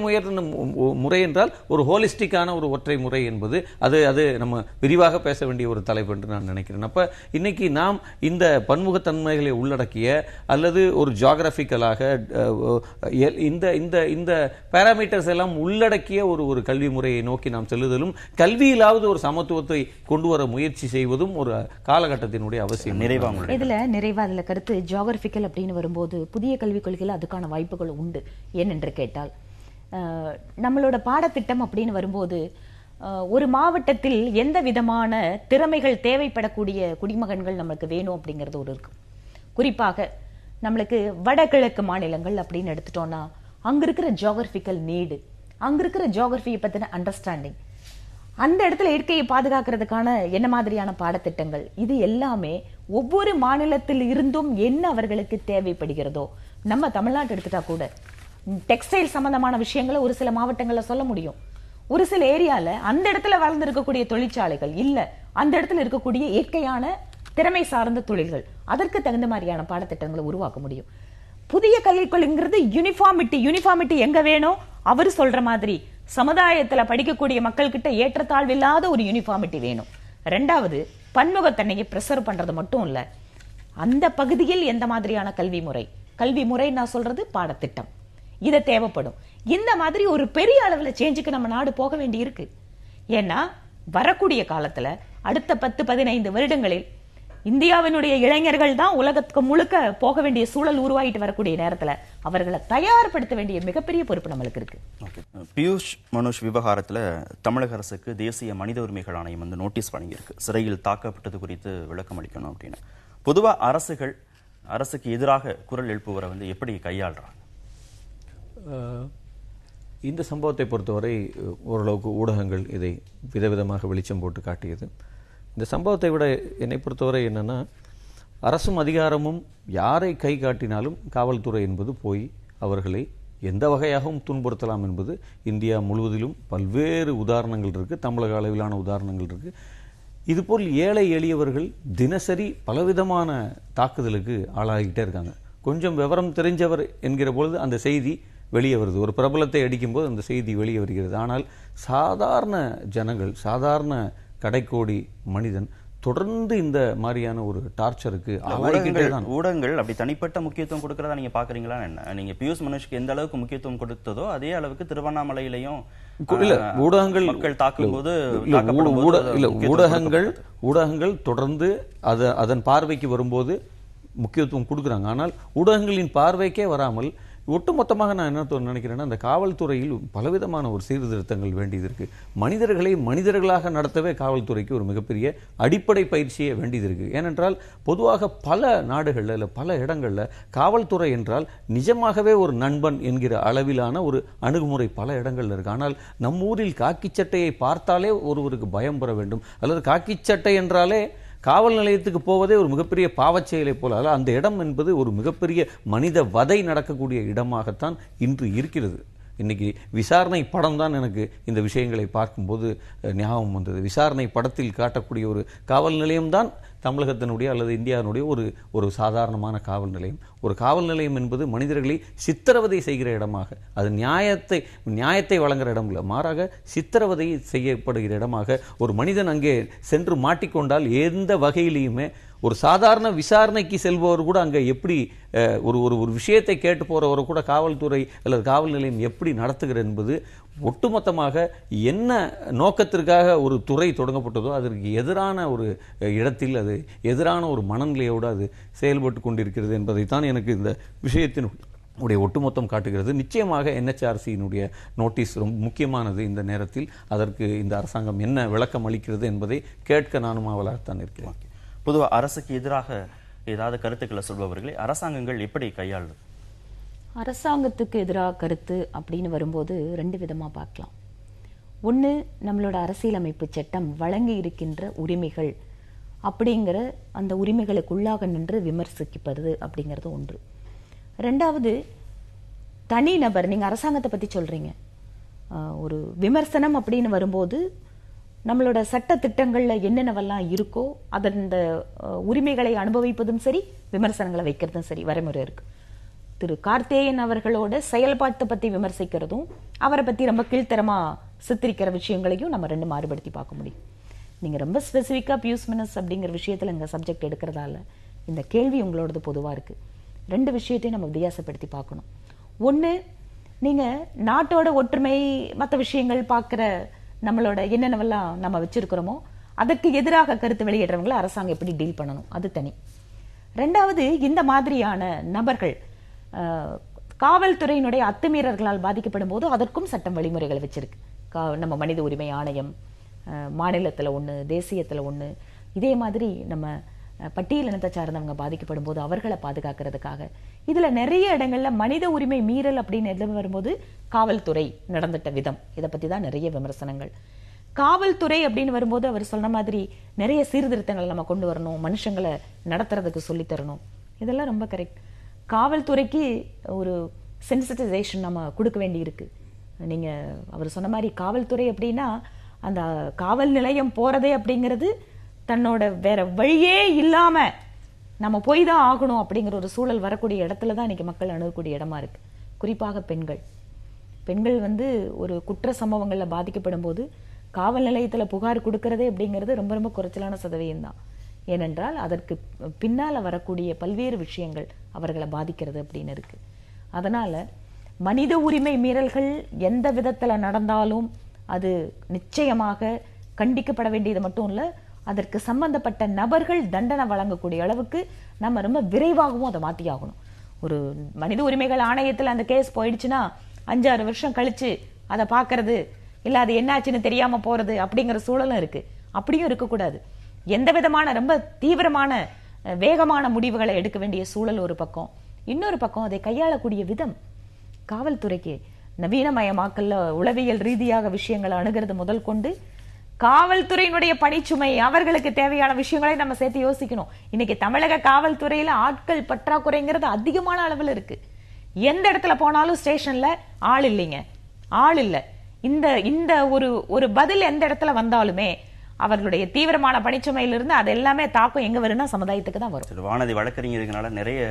முறை என்றால் ஒரு ஹோலிஸ்டிக்கான ஒரு ஒற்றை முறை என்பது அது நம்ம விரிவாக பேச வேண்டிய ஒரு தலைப்பு என்று நான் நினைக்கிறேன். அப்ப இன்னைக்கு நாம் இந்த பன்முகத்தன்மைகளை உள்ளடக்கிய அல்லது ஒரு ஜியோகிராபிக்கலாக இந்த இந்த இந்த பாராமீட்டர்ஸ் எல்லாம் உள்ளடக்கிய ஒரு கல்வி முறையை நோக்கி நாம் செல்லுதலும், கல்வியிலாவது ஒரு சமத்துவத்தை கொண்டு வர முயற்சி செய்வதும் ஒரு காலகட்டத்தினுடைய அவசியம். நிறைவா அதுல கருத்து ஜியோகிராபிக்கல் அப்படின்னு வரும்போது புதிய கல்விக் கொள்கையில் அதுக்கான வாய்ப்புகள் உண்டு. ஏனென்று கேட்டால், நம்மளோட பாடத்திட்டம் அப்படின்னு வரும்போது ஒரு மாவட்டத்தில் எந்த விதமான திறமைகள் தேவைப்படக்கூடிய குடிமகன்கள் நமக்கு வேணும் அப்படிங்கிறது ஒரு இருக்கு. குறிப்பாக நம்மளுக்கு வடகிழக்கு மாநிலங்கள் அப்படின்னு எடுத்துட்டோம்னா அங்க இருக்கிற ஜியோகிராபிக்கல் நீடு, அங்க இருக்கிற ஜியோகிராபியை பத்தின அண்டர்ஸ்டாண்டிங், அந்த இடத்துல இயற்கையை பாதுகாக்கிறதுக்கான என்ன மாதிரியான பாடத்திட்டங்கள், இது எல்லாமே ஒவ்வொரு மாநிலத்தில் இருந்தும் என்ன அவர்களுக்கு தேவைப்படுகிறதோ. நம்ம தமிழ்நாட்டு எடுத்துட்டா கூட டெக்ஸ்டைல் சம்பந்தமான விஷயங்களை ஒரு சில மாவட்டங்கள்ல சொல்ல முடியும். ஒரு சில ஏரியால அந்த இடத்துல வளர்ந்து இருக்கக்கூடிய தொழிற்சாலைகள் இல்ல, அந்த இடத்துல இருக்கக்கூடிய இயற்கையான திறமை சார்ந்த தொழில்கள், அதற்கு தகுந்த மாதிரியான பாடத்திட்டங்களை உருவாக்க முடியும். புதிய கல்விக் கொள்கைங்கிறது யூனிஃபார்மிட்டி எங்க வேணும்? அவர் சொல்ற மாதிரி சமுதாயத்துல படிக்கக்கூடிய மக்கள் கிட்ட ஏற்றத்தாழ்வு இல்லாத ஒரு யூனிஃபார்மிட்டி வேணும். ரெண்டாவது, பன்முகத்தன்மையை பிரசர்வ் பண்றது மட்டும் இல்ல, அந்த பகுதியில் எந்த மாதிரியான கல்வி முறை நான் சொல்றது பாடத்திட்டம், இது தேவைப்படும். இந்த மாதிரி ஒரு பெரிய அளவுல சேஞ்சுக்கு நம்ம நாடு போக வேண்டி இருக்கு. ஏன்னா வரக்கூடிய காலத்துல அடுத்த 10-15 வருடங்களில் இந்தியாவினுடைய இளைஞர்கள் தான் உலகத்துக்கு முழுக்க போக வேண்டிய சூழல் உருவாகிட்டு வரக்கூடிய நேரத்துல அவர்களை தயார்படுத்த வேண்டிய மிகப்பெரிய பொறுப்பு நம்மளுக்கு இருக்கு. பியூஷ் மனுஷ் விவகாரத்துல தமிழக அரசுக்கு தேசிய மனித உரிமைகள் ஆணையம் வந்து நோட்டீஸ் வழங்கியிருக்கு. சிறையில் தாக்கப்பட்டது குறித்து விளக்கம் அளிக்கணும் அப்படின்னு. பொதுவா அரசுக்கு எதிராக குரல் எழுப்புவரை வந்து எப்படி கையாளுறாங்க? இந்த சம்பவத்தை பொறுத்தவரை ஓரளவுக்கு ஊடகங்கள் இதை விதவிதமாக வெளிச்சம் போட்டு காட்டியது. இந்த சம்பவத்தை விட என்னை பொறுத்தவரை என்னன்னா, அரசும் அதிகாரமும் யாரை கை காட்டினாலும் காவல்துறை என்பது போய் அவர்களை எந்த வகையாகவும் துன்புறுத்தலாம் என்பது இந்தியா முழுவதிலும் பல்வேறு உதாரணங்கள் இருக்கு, தமிழக அளவிலான உதாரணங்கள் இருக்கு. இதுபோல் ஏழை எளியவர்கள் தினசரி பலவிதமான தாக்குதலுக்கு ஆளாகிட்டே இருக்காங்க. கொஞ்சம் விவரம் தெரிஞ்சவர் என்கிற பொழுது அந்த செய்தி வெளியே வருது, ஒரு பிரபலத்தை அடிக்கும்போது அந்த செய்தி வெளியே வருகிறது. ஆனால் சாதாரண ஜனங்கள், சாதாரண கடைக்கோடி மனிதன் தொடர்ந்து இந்த மாதிரியான ஒரு டார்ச்சருக்கு ஊடகங்கள் அப்படி தனிப்பட்ட முக்கியத்துவம் கொடுக்கறதா நீங்க பாக்குறீங்களா? என்ன நீங்க பியூஷ் மனுஷ்க்கு எந்த அளவுக்கு முக்கியத்துவம் கொடுத்ததோ அதே அளவுக்கு திருவண்ணாமலையிலையும் ஊடகங்கள் மக்கள் தாக்கும்போது ஊடகங்கள் தொடர்ந்து அதன் பார்வைக்கு வரும்போது முக்கியத்துவம் கொடுக்குறாங்க. ஆனால் ஊடகங்களின் பார்வைக்கே வராமல் ஒட்டுமொத்தமாக நான் என்ன நினைக்கிறேன்னா, அந்த காவல்துறையில் பலவிதமான ஒரு சீர்திருத்தங்கள் வேண்டியது இருக்கு. மனிதர்களை மனிதர்களாக நடத்தவே காவல்துறைக்கு ஒரு மிகப்பெரிய அடிப்படை பயிற்சியே வேண்டியது இருக்கு. ஏனென்றால் பொதுவாக பல நாடுகளில் இல்லை பல இடங்களில் காவல்துறை என்றால் நிஜமாகவே ஒரு நண்பன் என்கிற அளவிலான ஒரு அணுகுமுறை பல இடங்கள்ல இருக்கு. ஆனால் நம்ம ஊரில் காக்கி சட்டையை பார்த்தாலே ஒருவருக்கு பயம் பெற வேண்டும், அல்லது காக்கி சட்டை என்றாலே காவல் நிலையத்துக்கு போவதே ஒரு மிகப்பெரிய பாவச் செயலை போல. அந்த இடம் என்பது ஒரு மிகப்பெரிய மனித வதை நடக்கக்கூடிய இடமாகத்தான் இன்று இருக்கிறது. இன்னைக்கு விசாரணை படம் தான் எனக்கு இந்த விஷயங்களை பார்க்கும்போது ஞாபகம் வந்தது. விசாரணை படத்தில் காட்டக்கூடிய ஒரு காவல் நிலையம்தான் தமிழகத்தினுடைய அல்லது இந்தியாவினுடைய ஒரு சாதாரணமான காவல் நிலையம். ஒரு காவல் நிலையம் என்பது மனிதர்களை சித்திரவதை செய்கிற இடமாக, அது நியாயத்தை வழங்குகிற இடம் இல்லை, மாறாக சித்திரவதை செய்யப்படுகிற இடமாக ஒரு மனிதன் அங்கே சென்று மாட்டிக்கொண்டால் எந்த வகையிலையுமே ஒரு சாதாரண விசாரணைக்கு செல்பவர் கூட அங்கே எப்படி ஒரு விஷயத்தை கேட்டு போறவரை கூட காவல்துறை அல்லது காவல் நிலையம் எப்படி நடத்துகிறது என்பது ஒட்டுமொத்தமாக என்ன நோக்கத்திற்காக ஒரு துறை தொடங்கப்பட்டதோ அதற்கு எதிரான ஒரு இடத்தில், அது எதிரான ஒரு மனநிலையோடு அது செயல்பட்டு கொண்டிருக்கிறது என்பதைத்தான் எனக்கு இந்த விஷயத்தின் உடைய ஒட்டுமொத்தம் காட்டுகிறது. நிச்சயமாக NHRC-யினுடைய நோட்டீஸ் ரொம்ப முக்கியமானது. இந்த நேரத்தில் அதற்கு இந்த அரசாங்கம் என்ன விளக்கம் அளிக்கிறது என்பதை கேட்க நானும் ஆவலாகத்தான் இருக்கிறேன். பொதுவாக அரசுக்கு எதிராக ஏதாவது கருத்துக்களை சொல்பவர்களை அரசாங்கங்கள் எப்படி கையாளுது? அரசாங்கத்துக்கு எதிராக கருத்து அப்படின்னு வரும்போது ரெண்டு விதமா பார்க்கலாம். ஒன்று, நம்மளோட அரசியலமைப்பு சட்டம் வழங்கி இருக்கின்ற உரிமைகள் அப்படிங்கிற அந்த உரிமைகளுக்குள்ளாக நின்று விமர்சிக்கப்படுது அப்படிங்கிறது ஒன்று. ரெண்டாவது, தனிநபர், நீங்க அரசாங்கத்தை பத்தி சொல்றீங்க, ஒரு விமர்சனம் அப்படின்னு வரும்போது நம்மளோட சட்ட திட்டங்கள்ல என்னென்னவெல்லாம் இருக்கோ அதன் உரிமைகளை அனுபவிப்பதும் சரி, விமர்சனங்களை வைக்கிறதும் சரி வரைமுறை இருக்கு. திரு கார்த்திகேயன் அவர்களோட செயல்பாட்டை பத்தி விமர்சிக்கிறதும் அவரை பத்தி ரொம்ப கீழ்த்தரமா சித்தரிக்கிற விஷயங்களையும் நம்ம ரெண்டு மாறுபடுத்தி பார்க்க முடியும். நீங்க ரொம்ப ஸ்பெசிஃபிக்கா பியூஸ் மினிஸ் அப்படிங்கிற விஷயத்துல எங்க சப்ஜெக்ட் எடுக்கிறதால இந்த கேள்வி உங்களோடது பொதுவா இருக்கு. ரெண்டு விஷயத்தையும் நம்ம வித்தியாசப்படுத்தி பார்க்கணும். ஒண்ணு, நீங்க நாட்டோட ஒற்றுமை மற்ற விஷயங்கள் பார்க்கிற நம்மளோட என்னென்னவெல்லாம் நம்ம வச்சிருக்கிறோமோ அதுக்கு எதிராக கருத்து வெளியிடுறவங்களை அரசாங்கம் எப்படி டீல் பண்ணணும், அது தனி. ரெண்டாவது, இந்த மாதிரியான நபர்கள் காவல்துறையினுடைய அத்துமீறல்களால் பாதிக்கப்படும் போது அதற்கும் சட்டம் வழிமுறைகள் வச்சிருக்கு. நம்ம மனித உரிமை ஆணையம் மாநிலத்துல ஒண்ணு, தேசியத்துல ஒண்ணு, இதே மாதிரி நம்ம பட்டியலினத்தை சார்ந்தவங்க பாதிக்கப்படும் போது அவர்களை பாதுகாக்கிறதுக்காக இதுல நிறைய இடங்கள்ல மனித உரிமை மீறல் அப்படின்னு வரும்போது காவல்துறை நடந்துட்ட விதம், இதை பத்தி தான் நிறைய விமர்சனங்கள். காவல்துறை அப்படின்னு வரும்போது அவர் சொன்ன மாதிரி நிறைய சீர்திருத்தங்கள் நம்ம கொண்டு வரணும், மனுஷங்களை நடத்துறதுக்கு சொல்லி தரணும், இதெல்லாம் ரொம்ப கரெக்ட். காவல்துறைக்கு ஒரு சென்சிட்டைசேஷன் நம்ம கொடுக்க வேண்டி இருக்கு. நீங்க அவர் சொன்ன மாதிரி காவல்துறை அப்படின்னா அந்த காவல் நிலையம் போறதே அப்படிங்கிறது தன்னோட வேற வழியே இல்லாம நம்ம போய் தான் ஆகணும் அப்படிங்கிற ஒரு சூழல் வரக்கூடிய இடத்துல தான் இன்னைக்கு மக்கள் அணுகக்கூடிய இடமா இருக்கு. குறிப்பாக பெண்கள் ஒரு குற்ற சம்பவங்கள்ல பாதிக்கப்படும் போது காவல் நிலையத்துல புகார் கொடுக்கறதே அப்படிங்கிறது ரொம்ப ரொம்ப குறைச்சலான சதவீதம் தான். ஏனென்றால் அதற்கு பின்னால வரக்கூடிய பல்வேறு விஷயங்கள் அவர்களை பாதிக்கிறது அப்படின்னு இருக்கு. அதனால மனித உரிமை மீறல்கள் எந்த விதத்துல நடந்தாலும் அது நிச்சயமாக கண்டிக்கப்பட வேண்டியது மட்டும் இல்ல, அதற்கு சம்பந்தப்பட்ட நபர்கள் தண்டனை வழங்கக்கூடிய அளவுக்கு நம்ம ரொம்ப விரைவாகவும் அதை மாத்தி ஆகணும். ஒரு மனித உரிமைகள் ஆணையத்துல அந்த கேஸ் போயிடுச்சுன்னா 5-6 வருஷம் கழிச்சு அதை பாக்குறது இல்ல, அது என்னாச்சுன்னு தெரியாம போறது அப்படிங்கிற சூழலும் இருக்கு. அப்படியும் இருக்கக்கூடாது. எந்த விதமான ரொம்ப தீவிரமான வேகமான முடிவுகளை எடுக்க வேண்டிய சூழல் ஒரு பக்கம், இன்னொரு பக்கம் அதை கையாளக்கூடிய விதம். காவல்துறைக்கு நவீனமயமாக்கல்ல உளவியல் ரீதியாக விஷயங்களை அணுகிறது முதல் கொண்டு காவல்துறையினுடைய பணிச்சுமை, அவர்களுக்கு தேவையான விஷயங்களை நம்ம சேர்த்து யோசிக்கணும். இன்னைக்கு தமிழக காவல்துறையில ஆட்கள் பற்றாக்குறைங்கிறது அதிகமான அளவில் இருக்கு. எந்த இடத்துல போனாலும் ஸ்டேஷன்ல ஆள் இல்லைங்க, ஆள் இல்ல. இந்த ஒரு பதில் எந்த இடத்துல வந்தாலுமே அவர்களுடைய தீவிரமான பணிச்சுமையிலிருந்து அது எல்லாமே தாக்கம் எங்க வரும்னா சமுதாயத்துக்கு தான் வரும். வானதி வழக்கறிஞர்களால நிறைய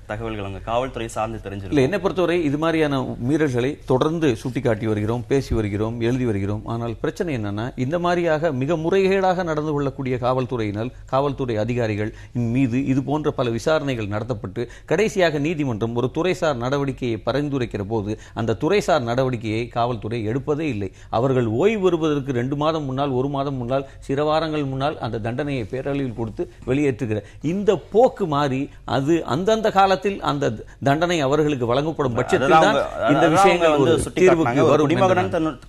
தகவல்கள் அவங்க காவல்துறை சார்ந்து தெரிஞ்சிருக்கு. என்னை பொறுத்தவரை இது மாதிரியான மீறல்களை தொடர்ந்து சுட்டிக்காட்டி வருகிறோம், பேசி வருகிறோம், எழுதி வருகிறோம். ஆனால் பிரச்சனை என்னன்னா, இந்த மாதிரியாக மிக முறைகேடாக நடந்து கொள்ளக்கூடிய காவல்துறையினால் காவல்துறை அதிகாரிகள் மீது இது போன்ற பல விசாரணைகள் நடத்தப்பட்டு கடைசியாக நீதிமன்றம் ஒரு துறைசார் நடவடிக்கையை பரிந்துரைக்கிற போது அந்த துறைசார் நடவடிக்கையை காவல்துறை எடுப்பதே இல்லை. அவர்கள் ஓய்வு வருவதற்கு 2 மாதம் முன்னால் 1 மாதம் முன்னால் சில வாரங்கள் முன்னால் அந்த தண்டனையை பேரளவில் கொடுத்து வெளியேற்றுகிற இந்த போக்கு மாறி அது அந்தந்த காலத்தில் அந்த தண்டனை அவர்களுக்கு வழங்கப்படும் பட்சத்தில் தான் இந்த விஷயங்கள் ஒரு தீர்வுக்கு வரும்.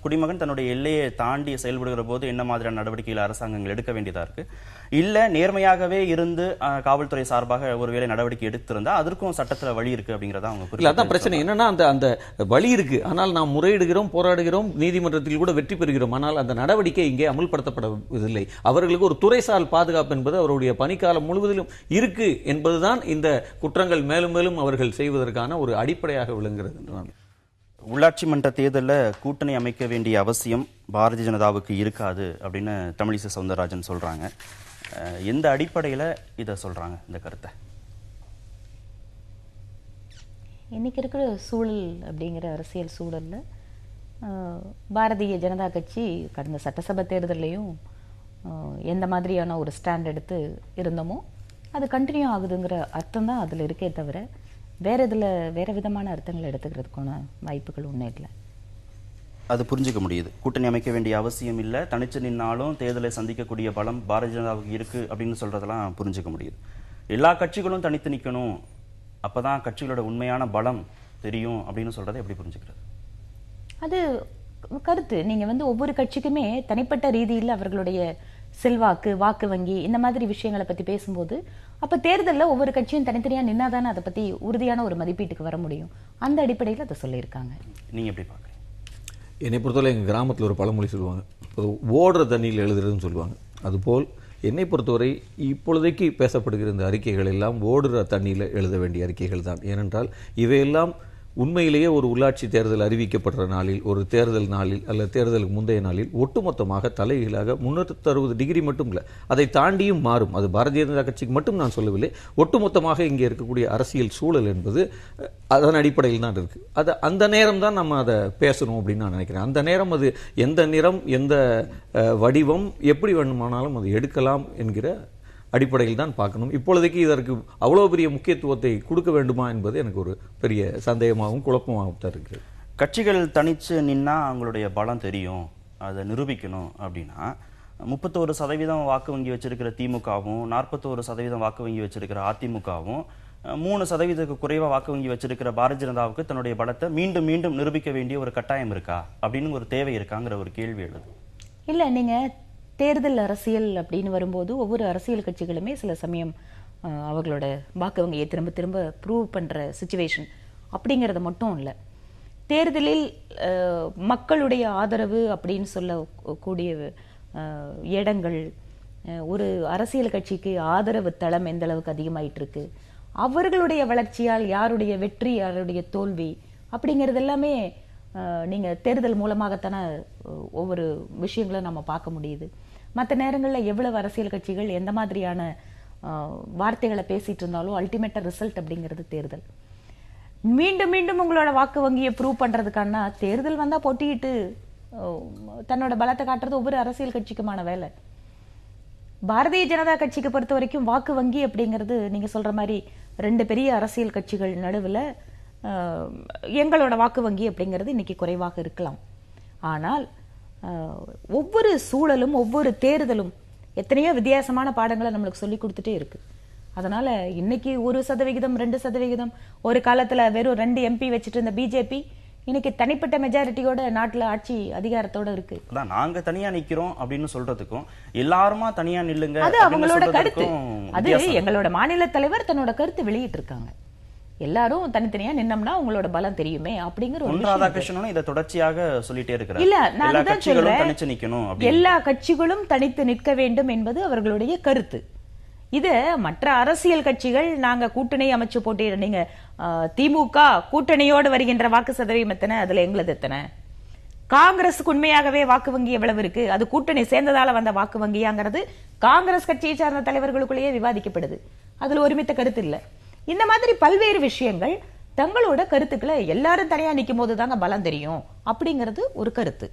குடிமகன் தன்னுடைய எல்லையை தாண்டி செயல்படுகிற போது என்ன மாதிரியான நடவடிக்கைகள் அரசாங்கங்கள் எடுக்க வேண்டியதா இருக்கு, இல்ல நேர்மையாகவே இருந்து காவல்துறை சார்பாக ஒருவேளை நடவடிக்கை எடுத்திருந்தா அதற்கும் சட்டத்துல வழி இருக்கு அப்படிங்கறத அவங்க அதான் பிரச்சனை என்னன்னா அந்த வழி இருக்கு, ஆனால் நாம் முறையிடுகிறோம், போராடுகிறோம், நீதிமன்றத்தில் கூட வெற்றி பெறுகிறோம், ஆனால் அந்த நடவடிக்கை இங்கே அமுல்படுத்தப்படவில்லை. அவர்களுக்கு ஒரு துறைசால் பாதுகாப்பு என்பது அவருடைய பணிக்காலம் முழுவதிலும் இருக்கு என்பதுதான் இந்த குற்றங்கள் மேலும் மேலும் அவர்கள் செய்வதற்கான ஒரு அடிப்படையாக விளங்குகிறது. உள்ளாட்சி மன்ற தேர்தலில் கூட்டணி அமைக்க வேண்டிய அவசியம் பாரதிய ஜனதாவுக்கு இருக்காது அப்படின்னு தமிழிசை சவுந்தரராஜன் சொல்றாங்க. எந்த அடிப்படையில இதை சொல்றாங்க இந்த கருத்தை? இன்னைக்கு இருக்கிற சூழல் அப்படிங்கிற அரசியல் சூழல்ல பாரதிய ஜனதா கட்சி கடந்த சட்டசபை தேர்தலையும் எந்த மாதிரியான ஒரு ஸ்டாண்ட் எடுத்து இருந்தோமோ அது கண்டினியூ ஆகுதுங்கிற அர்த்தம் தான் அதில் இருக்கே தவிர வேற விதமான அர்த்தங்கள் எடுத்துக்கிறதுக்கான வாய்ப்புகள் ஒன்றும் இல்லை. அது புரிஞ்சுக்க முடியுது. கூட்டணி அமைக்க வேண்டிய அவசியம் இல்லை, தனிச்சு நின்னாலும் தேர்தலை சந்திக்கக்கூடிய பலம் பாரதிய ஜனதாவுக்கு இருக்கு அப்படின்னு சொல்றதெல்லாம் புரிஞ்சுக்க முடியுது. எல்லா கட்சிகளும் தனித்து நிற்கணும், அப்பதான் கட்சிகளோட உண்மையான பலம் தெரியும் அப்படின்னு சொல்றதை எப்படி புரிஞ்சுக்கிறது? அது கருத்து. நீங்க ஒவ்வொரு கட்சிக்குமே தனிப்பட்ட ரீதியில் அவர்களுடைய செல்வாக்கு, வாக்கு வங்கி இந்த மாதிரி விஷயங்களை பத்தி பேசும்போது அப்ப தேர்தலில் ஒவ்வொரு கட்சியும் தனித்தனியா நின்னாதானே அதை பத்தி உறுதியான ஒரு மதிப்பீட்டுக்கு வர முடியும். அந்த அடிப்படையில் அதை சொல்லியிருக்காங்க. நீங்க எப்படி பாக்குறீங்க? என்னை பொறுத்தவரை எங்கள் கிராமத்தில் ஒரு பழமொழி சொல்லுவாங்க, ஓடுற தண்ணியில் எழுதுறதுன்னு சொல்லுவாங்க. அதுபோல் என்னை பொறுத்தவரை இப்பொழுதைக்கு பேசப்படுகிற இந்த அறிக்கைகள் எல்லாம் ஓடுற தண்ணியில் எழுத வேண்டிய அறிக்கைகள் தான். ஏனென்றால் இவையெல்லாம் உண்மையிலேயே ஒரு உள்ளாட்சி தேர்தல் அறிவிக்கப்படுற நாளில், ஒரு தேர்தல் நாளில் அல்லது தேர்தலுக்கு முந்தைய நாளில் ஒட்டுமொத்தமாக தலைகீழாக 360 டிகிரி மட்டும் இல்லை, அதை தாண்டியும் மாறும். அது பாரதிய ஜனதா கட்சிக்கு மட்டும் நான் சொல்லவில்லை, ஒட்டுமொத்தமாக இங்கே இருக்கக்கூடிய அரசியல் சூழல் என்பது அதன் அடிப்படையில் தான் இருக்கு. அது அந்த நேரம் தான் நம்ம அதை பேசணும் அப்படின்னு நான் நினைக்கிறேன். அந்த நேரம் அது எந்த நிறம், எந்த வடிவம், எப்படி வேண்டுமானாலும் அது எடுக்கலாம் என்கிற அடிப்படையில் தான் பார்க்கணும். இப்பொழுதைக்கு இதற்கு அவ்வளவு பெரிய முக்கியத்துவத்தை கொடுக்க வேண்டுமா என்பது எனக்கு ஒரு பெரிய சந்தேகமாகவும் குழப்பமாகவும் தான் இருக்கிறது. கட்சிகள் தனிச்சு நின்னா அவங்களுடைய பலம் தெரியும், அதை நிரூபிக்கணும் அப்படின்னா 31% வாக்கு வங்கி வச்சிருக்கிற திமுகவும் 41% வாக்கு வங்கி வச்சிருக்கிற அதிமுகவும் 3% குறைவா வாக்கு வங்கி வச்சிருக்கிற பாரதிய ஜனதாவுக்கு தன்னுடைய பலத்தை மீண்டும் மீண்டும் நிரூபிக்க வேண்டிய ஒரு கட்டாயம் இருக்கா அப்படின்னு ஒரு தேவை இருக்காங்கிற ஒரு கேள்வி எழுது. இல்ல, நீங்க தேர்தல் அரசியல் அப்படின்னு வரும்போது ஒவ்வொரு அரசியல் கட்சிகளுமே சில சமயம் அவர்களோட வாக்கு வங்கியை திரும்ப திரும்ப ப்ரூவ் பண்ற சிச்சுவேஷன் அப்படிங்கிறது மட்டும் இல்லை. தேர்தலில் மக்களுடைய ஆதரவு அப்படின்னு சொல்லக்கூடிய இடங்கள், ஒரு அரசியல் கட்சிக்கு ஆதரவு தளம் எந்த அளவுக்கு அதிகமாயிட்டு இருக்கு, அவர்களுடைய வளர்ச்சியால் யாருடைய வெற்றி யாருடைய தோல்வி அப்படிங்கிறது எல்லாமே நீங்க தேர்தல் மூலமாகத்தான ஒவ்வொரு விஷயங்களும் நம்ம பார்க்க முடியுது. மற்ற நேரங்களில் எவ்வளவு அரசியல் கட்சிகள் எந்த மாதிரியான வார்த்தைகளை பேசிட்டு இருந்தாலும் அல்டிமேட்டா ரிசல்ட் அப்படிங்கிறது தேர்தல். மீண்டும் மீண்டும் உங்களோட வாக்கு வங்கியை ப்ரூவ் பண்றதுக்கான தேர்தல் வந்தா போட்டியிட்டு தன்னோட பலத்தை காட்டுறது ஒவ்வொரு அரசியல் கட்சிக்குமான வேலை. பாரதிய ஜனதா கட்சிக்கு பொறுத்த வரைக்கும் வாக்கு வங்கி அப்படிங்கிறது நீங்க சொல்ற மாதிரி 2 பெரிய அரசியல் கட்சிகள் நடுவில் எங்களோட வாக்கு வங்கி அப்படிங்கிறது இன்னைக்கு குறைவாக இருக்கலாம். ஆனால் ஒவ்வொரு சூழலும் ஒவ்வொரு தேர்தலும் எத்தனையோ வித்தியாசமான பாடங்களை நம்மளுக்கு சொல்லி கொடுத்துட்டே இருக்கு. அதனால இன்னைக்கு 1%, 2%, ஒரு காலத்துல வெறும் 2 MP வச்சுட்டு இருந்த பிஜேபி இன்னைக்கு தனிப்பட்ட மெஜாரிட்டியோட நாட்டுல ஆட்சி அதிகாரத்தோட இருக்கு. நாங்க தனியா நிக்கிறோம் அப்படின்னு சொல்றதுக்கும் எல்லாருமா தனியா நில்லுங்க அது அவங்களோட கருத்து. அது எங்களோட மாநில தலைவர் தன்னோட கருத்து வெளியிட்டு இருக்காங்க. எல்லாரும் தனித்தனியா நின்னோம்னா உங்களோட பலம் தெரியுமே அப்படிங்கிற ஒரு ராதாகிருஷ்ணனும் இதை தொடர்ச்சியாக சொல்லிட்டே இருக்கிறார். இல்ல, நான் தான் சொல்றேன், தனிச்சு நிக்கணும், எல்லா கட்சிகளும் தனித்து நிற்க வேண்டும் என்பது அவர்களுடைய கருத்து. இது மற்ற அரசியல் கட்சிகள் நாங்க கூட்டணி அமைச்சு போட்டி, நீங்க திமுக கூட்டணியோடு வருகின்ற வாக்கு சதவீதம் எத்தனை, அதுல எங்களது எத்தனை, காங்கிரஸுக்கு உண்மையாகவே வாக்கு வங்கி எவ்வளவு இருக்கு, அது கூட்டணி சேர்ந்ததால வந்த வாக்கு வங்கியாங்கிறது காங்கிரஸ் கட்சியை சார்ந்த தலைவர்களுக்குள்ளேயே விவாதிக்கப்படுது. அதுல ஒருமித்த கருத்து இல்ல. இந்த மாதிரி பல்வேறு விஷயங்கள் தங்களோட கருத்துக்களை எல்லாரும் தனியா நிக்கும் போது தாங்க பலம் தெரியும் அப்படிங்கிறது ஒரு கருத்து.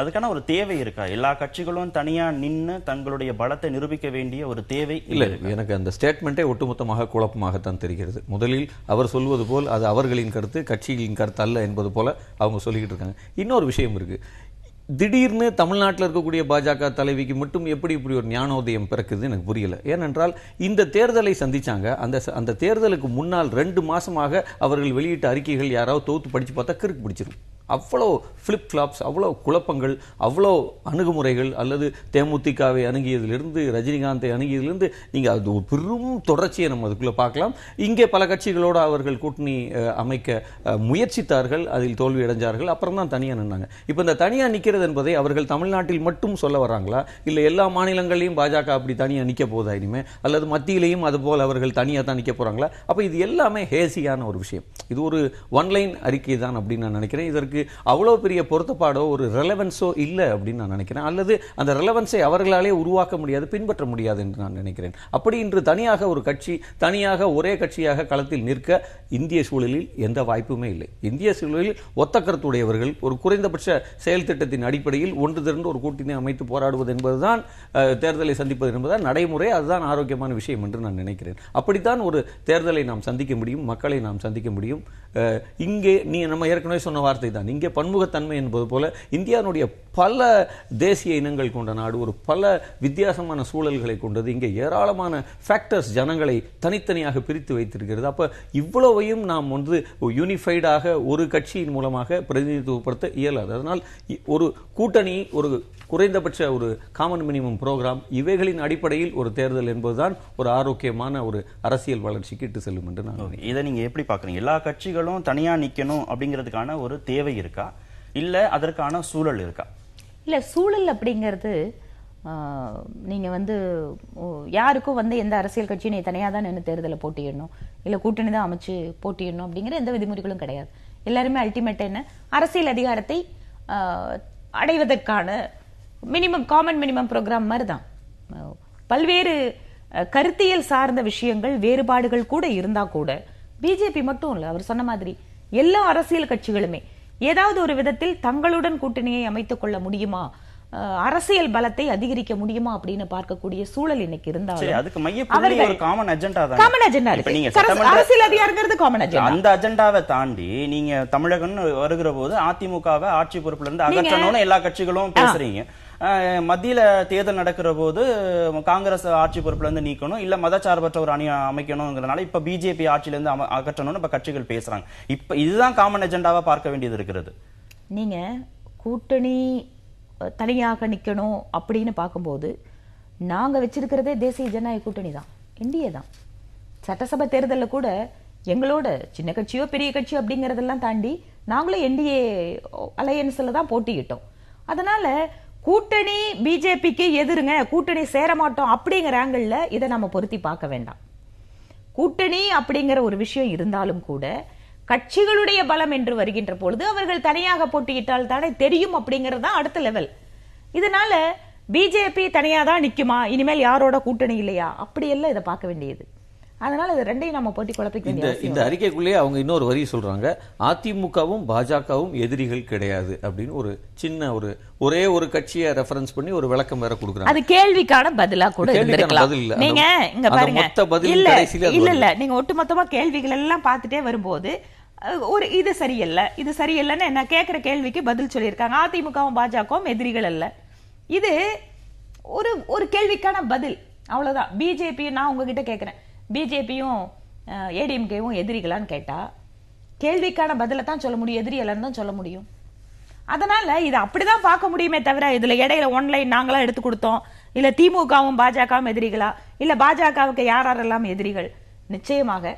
அதுக்கான ஒரு தேவை இருக்கா? எல்லா கட்சிகளும் தனியா நின்னு தங்களுடைய பலத்தை நிரூபிக்க வேண்டிய ஒரு தேவை இல்ல. எனக்கு அந்த ஸ்டேட்மெண்டே ஒட்டுமொத்தமாக குழப்பமாகத்தான் தெரிகிறது. முதலில் அவர் சொல்வது போல் அது அவர்களின் கருத்து, கட்சிகளின் கருத்து அல்ல என்பது போல அவங்க சொல்லிக்கிட்டு இருக்காங்க. இன்னொரு விஷயம் இருக்கு, திடீர்னு தமிழ்நாட்டில் இருக்கக்கூடிய பாஜக தலைவிக்கு மட்டும் எப்படி இப்படி ஒரு ஞானோதயம் பிறக்குது எனக்கு புரியல. ஏனென்றால் இந்த தேர்தலை சந்திச்சாங்க. அந்த தேர்தலுக்கு முன்னால் 2 மாசமாக அவர்கள் வெளியிட்ட அறிக்கைகள் யாராவது தோத்து படிச்சு பார்த்தா கிறுக்கு பிடிச்சிரும். அவ்வளோ ஃபிளிப் ஃப்ளாப்ஸ், அவ்வளோ குழப்பங்கள், அவ்வளோ அணுகுமுறைகள். அல்லது தேமுதிகவை அணுகியதிலிருந்து ரஜினிகாந்தை அணுகியதிலிருந்து நீங்கள் அது ஒரு பெரும் தொடர்ச்சியை நம்ம அதுக்குள்ளே பார்க்கலாம். இங்கே பல கட்சிகளோடு அவர்கள் கூட்டணி அமைக்க முயற்சித்தார்கள், அதில் தோல்வி அடைஞ்சார்கள், அப்புறம் தான் தனியாக நின்னாங்க. இப்போ இந்த தனியாக நிற்கிறது என்பதை அவர்கள் தமிழ்நாட்டில் மட்டும் சொல்ல வர்றாங்களா, இல்லை எல்லா மாநிலங்களையும் பாஜக அப்படி தனியாக நிற்க போதா இனிமே, அல்லது மத்தியிலையும் அதுபோல் அவர்கள் தனியாக தான் நிற்க போகிறாங்களா? அப்போ இது எல்லாமே ஹேசியான ஒரு விஷயம். இது ஒரு ஒன்லைன் அறிக்கை தான் அப்படின்னு நான் நினைக்கிறேன். இதற்கு அவ்வளோ பெரிய பொருத்தப்பாடோ ஒரு ரெலவன்ஸோ இல்லை அப்படின்னு நான் நினைக்கிறேன். அல்லது அந்த ரெலவன்ஸை அவர்களாலே உருவாக்க முடியாது, பின்பற்ற முடியாது என்று நான் நினைக்கிறேன். அப்படி இன்று தனியாக ஒரு கட்சி, தனியாக ஒரே கட்சியாக களத்தில் நிற்க இந்திய சூழலில் எந்த வாய்ப்புமே இல்லை. இந்திய சூழலில் ஒத்த கருத்துடையவர்கள் ஒரு குறைந்தபட்ச செயல் திட்டத்தின் அடிப்படையில் ஒன்று திரண்டு ஒரு கூட்டணி அமைத்து போராடுவது என்பதுதான் தேர்தலை சந்திப்பது என்பதுதான் நடைமுறை. அதுதான் ஆரோக்கியமான விஷயம் என்று நான் நினைக்கிறேன். அப்படித்தான் ஒரு தேர்தலை நாம் சந்திக்க முடியும், மக்களை நாம் சந்திக்க முடியும். இங்கே நம்ம ஏற்கனவே சொன்ன வார்த்தை தான், இங்கே பன்முகத்தன்மை என்பது போல இந்தியாவுடைய பல தேசிய இனங்கள் கொண்ட நாடு, ஒரு பல வித்தியாசமான சூழல்களை கொண்டது. இங்கே ஏராளமான ஃபேக்டர்ஸ் ஜனங்களை தனித்தனியாக பிரித்து வைத்திருக்கிறது. அப்ப இவ்வளவையும் நாம் யூனிஃபைடாக ஒரு கட்சியின் மூலமாக பிரதிநிதித்துவப்படுத்த இயலாது. அதனால் ஒரு கூட்டணி, ஒரு குறைந்தபட்ச ஒரு காமன் மினிமம் ப்ரோக்ராம், இவைகளின் அடிப்படையில் ஒரு தேர்தல் என்பதுதான் ஒரு ஆரோக்கியமான ஒரு அரசியல் வளர்ச்சிக்கு இட்டு செல்லும் என்று நான். இதை நீங்க எப்படி பாக்குறீங்க? எல்லா கட்சிகளும் தனியா நிக்கணும் அப்படிங்கிறதுக்கான ஒரு தேவை இருக்கா, இல்ல அதற்கான சூழல் இருக்கா? இல்ல, சூழல் அப்படிங்கிறது நீங்க யாருக்கும் எந்த அரசியல் கட்சியும் நீ தனியா தான் நின்று தேர்தலை போட்டியிடணும், இல்ல கூட்டணி தான் அமைச்சு போட்டியிடணும் அப்படிங்கிற எந்த விதிமுறைகளும் கிடையாது. எல்லாருமே அல்டிமேட் என்ன, அரசியல் அதிகாரத்தை அடைவதற்கான காமன் மினிமம் ப்ரோக்ராம் மாதிரி தான். பல்வேறு கருத்தியல் சார்ந்த விஷயங்கள், வேறுபாடுகள் கூட இருந்தா கூட பிஜேபி மட்டும் இல்ல, அவர் சொன்ன மாதிரி எல்லா அரசியல் கட்சிகளுமே ஏதாவது ஒரு விதத்தில் தங்களுடன் கூட்டணியை அமைத்துக் கொள்ள முடியுமா, அரசியல் பலத்தை அதிகரிக்க முடியுமா அப்படின்னு பார்க்கக்கூடிய சூழல் இன்னைக்கு இருந்தாலும் அதுக்கு மையப்புள்ளி ஒரு காமன் அஜெண்டா தான். காமன் அஜெண்டா இருக்கு, அரசியல் அதிகாரங்கிறது காமன் அஜெண்டா. அந்த அஜெண்டாவை தாண்டி நீங்க தமிழகம் வருகிற போது அதிமுகவை ஆட்சி பொறுப்புல இருந்து அகற்றணும்னு எல்லா கட்சிகளும் பேசுறீங்க. மத்தியில தேர்தல் நடக்கிற போது காங்கிரஸ் ஆட்சி பொறுப்புல இருந்து நீக்கணும், இல்ல மதச்சார்பற்ற ஒரு அணி அமைக்கணும்ங்கிறதுனால இப்ப பிஜேபி ஆட்சியில இருந்து அகற்றணும்னு இப்ப கட்சிகள் பேசுறாங்க. இப்ப இதுதான் காமன் அஜெண்டாவா பார்க்க வேண்டியது இருக்கிறது. நீங்க கூட்டணி தனியாக நிக்கணும் அப்படின்னு பார்க்கும்போது நாங்க வச்சிருக்கிறதே தேசிய ஜனநாயக கூட்டணி தான், என்டிஏ தான். சட்டசபை தேர்தலில் கூட எங்களோட சின்ன கட்சியோ பெரிய கட்சியோ அப்படிங்கறதெல்லாம் தாண்டி நாங்களும் என்டிஏ அலையன்ஸ்ல தான் போட்டியிட்டோம். அதனால கூட்டணி பிஜேபிக்கு எதிருங்க, கூட்டணி சேர மாட்டோம் அப்படிங்கிற ஆங்கிள் இதை நம்ம பொருத்தி பார்க்க வேண்டாம். கூட்டணி அப்படிங்கிற ஒரு விஷயம் இருந்தாலும் கூட கட்சிகளுடைய பலம் என்று வருகின்ற பொழுது அவர்கள் தனியாக போட்டியிட்டால் தானே தெரியும் அப்படிங்கிறது தான் அடுத்த லெவல். இதனால பிஜேபி தனியா தான் நிக்குமா, இனிமேல் யாரோட கூட்டணி இல்லையா, அப்படியெல்லாம் இதை பார்க்க வேண்டியது. அதனால இது ரெண்டையும் நம்ம போட்டி குழப்பிக்க. இந்த அறிக்கைக்குள்ளேயே அவங்க இன்னொரு வரி சொல்றாங்க, அதிமுகவும் பாஜகவும் எதிரிகள் கிடையாது அப்படின்னு ஒரு சின்ன ஒரே ஒரு கட்சியை ரெஃபரன்ஸ் பண்ணி ஒரு விளக்கம் வேற கொடுக்குறாங்க. அது கேள்விக்கான பதிலா கூட இருந்திருக்கலாம். நீங்க இங்க பாருங்க, இல்ல நீங்க ஒட்டுமொத்தமா கேள்விகள் எல்லாம் பார்த்துட்டே வரும்போது ஒரு இது சரியில்லை இது சரியில்லைன்னு என்ன கேட்கிற கேள்விக்கு பதில் சொல்லியிருக்காங்க. அதிமுகவும் பாஜகவும் எதிரிகள் அல்ல, இது ஒரு கேள்விக்கான பதில், அவ்வளவுதான். பிஜேபி நான் உங்ககிட்ட கேட்கிறேன், பிஜேபியும் ஏடிஎம்கேவும் எதிரிகளான்னு கேட்டா கேள்விக்கான பதில தான் சொல்ல முடியும், எதிரி இல்லைன்னு தான் சொல்ல முடியும். அதனால இது அப்படிதான் பார்க்க முடியுமே தவிர இதுல இடையில ஒன்லைன் நாங்களா எடுத்து கொடுத்தோம், இல்ல திமுகவும் பாஜகவும் எதிரிகளா, இல்ல பாஜகவுக்கு யாரெல்லாம் எதிரிகள். நிச்சயமாக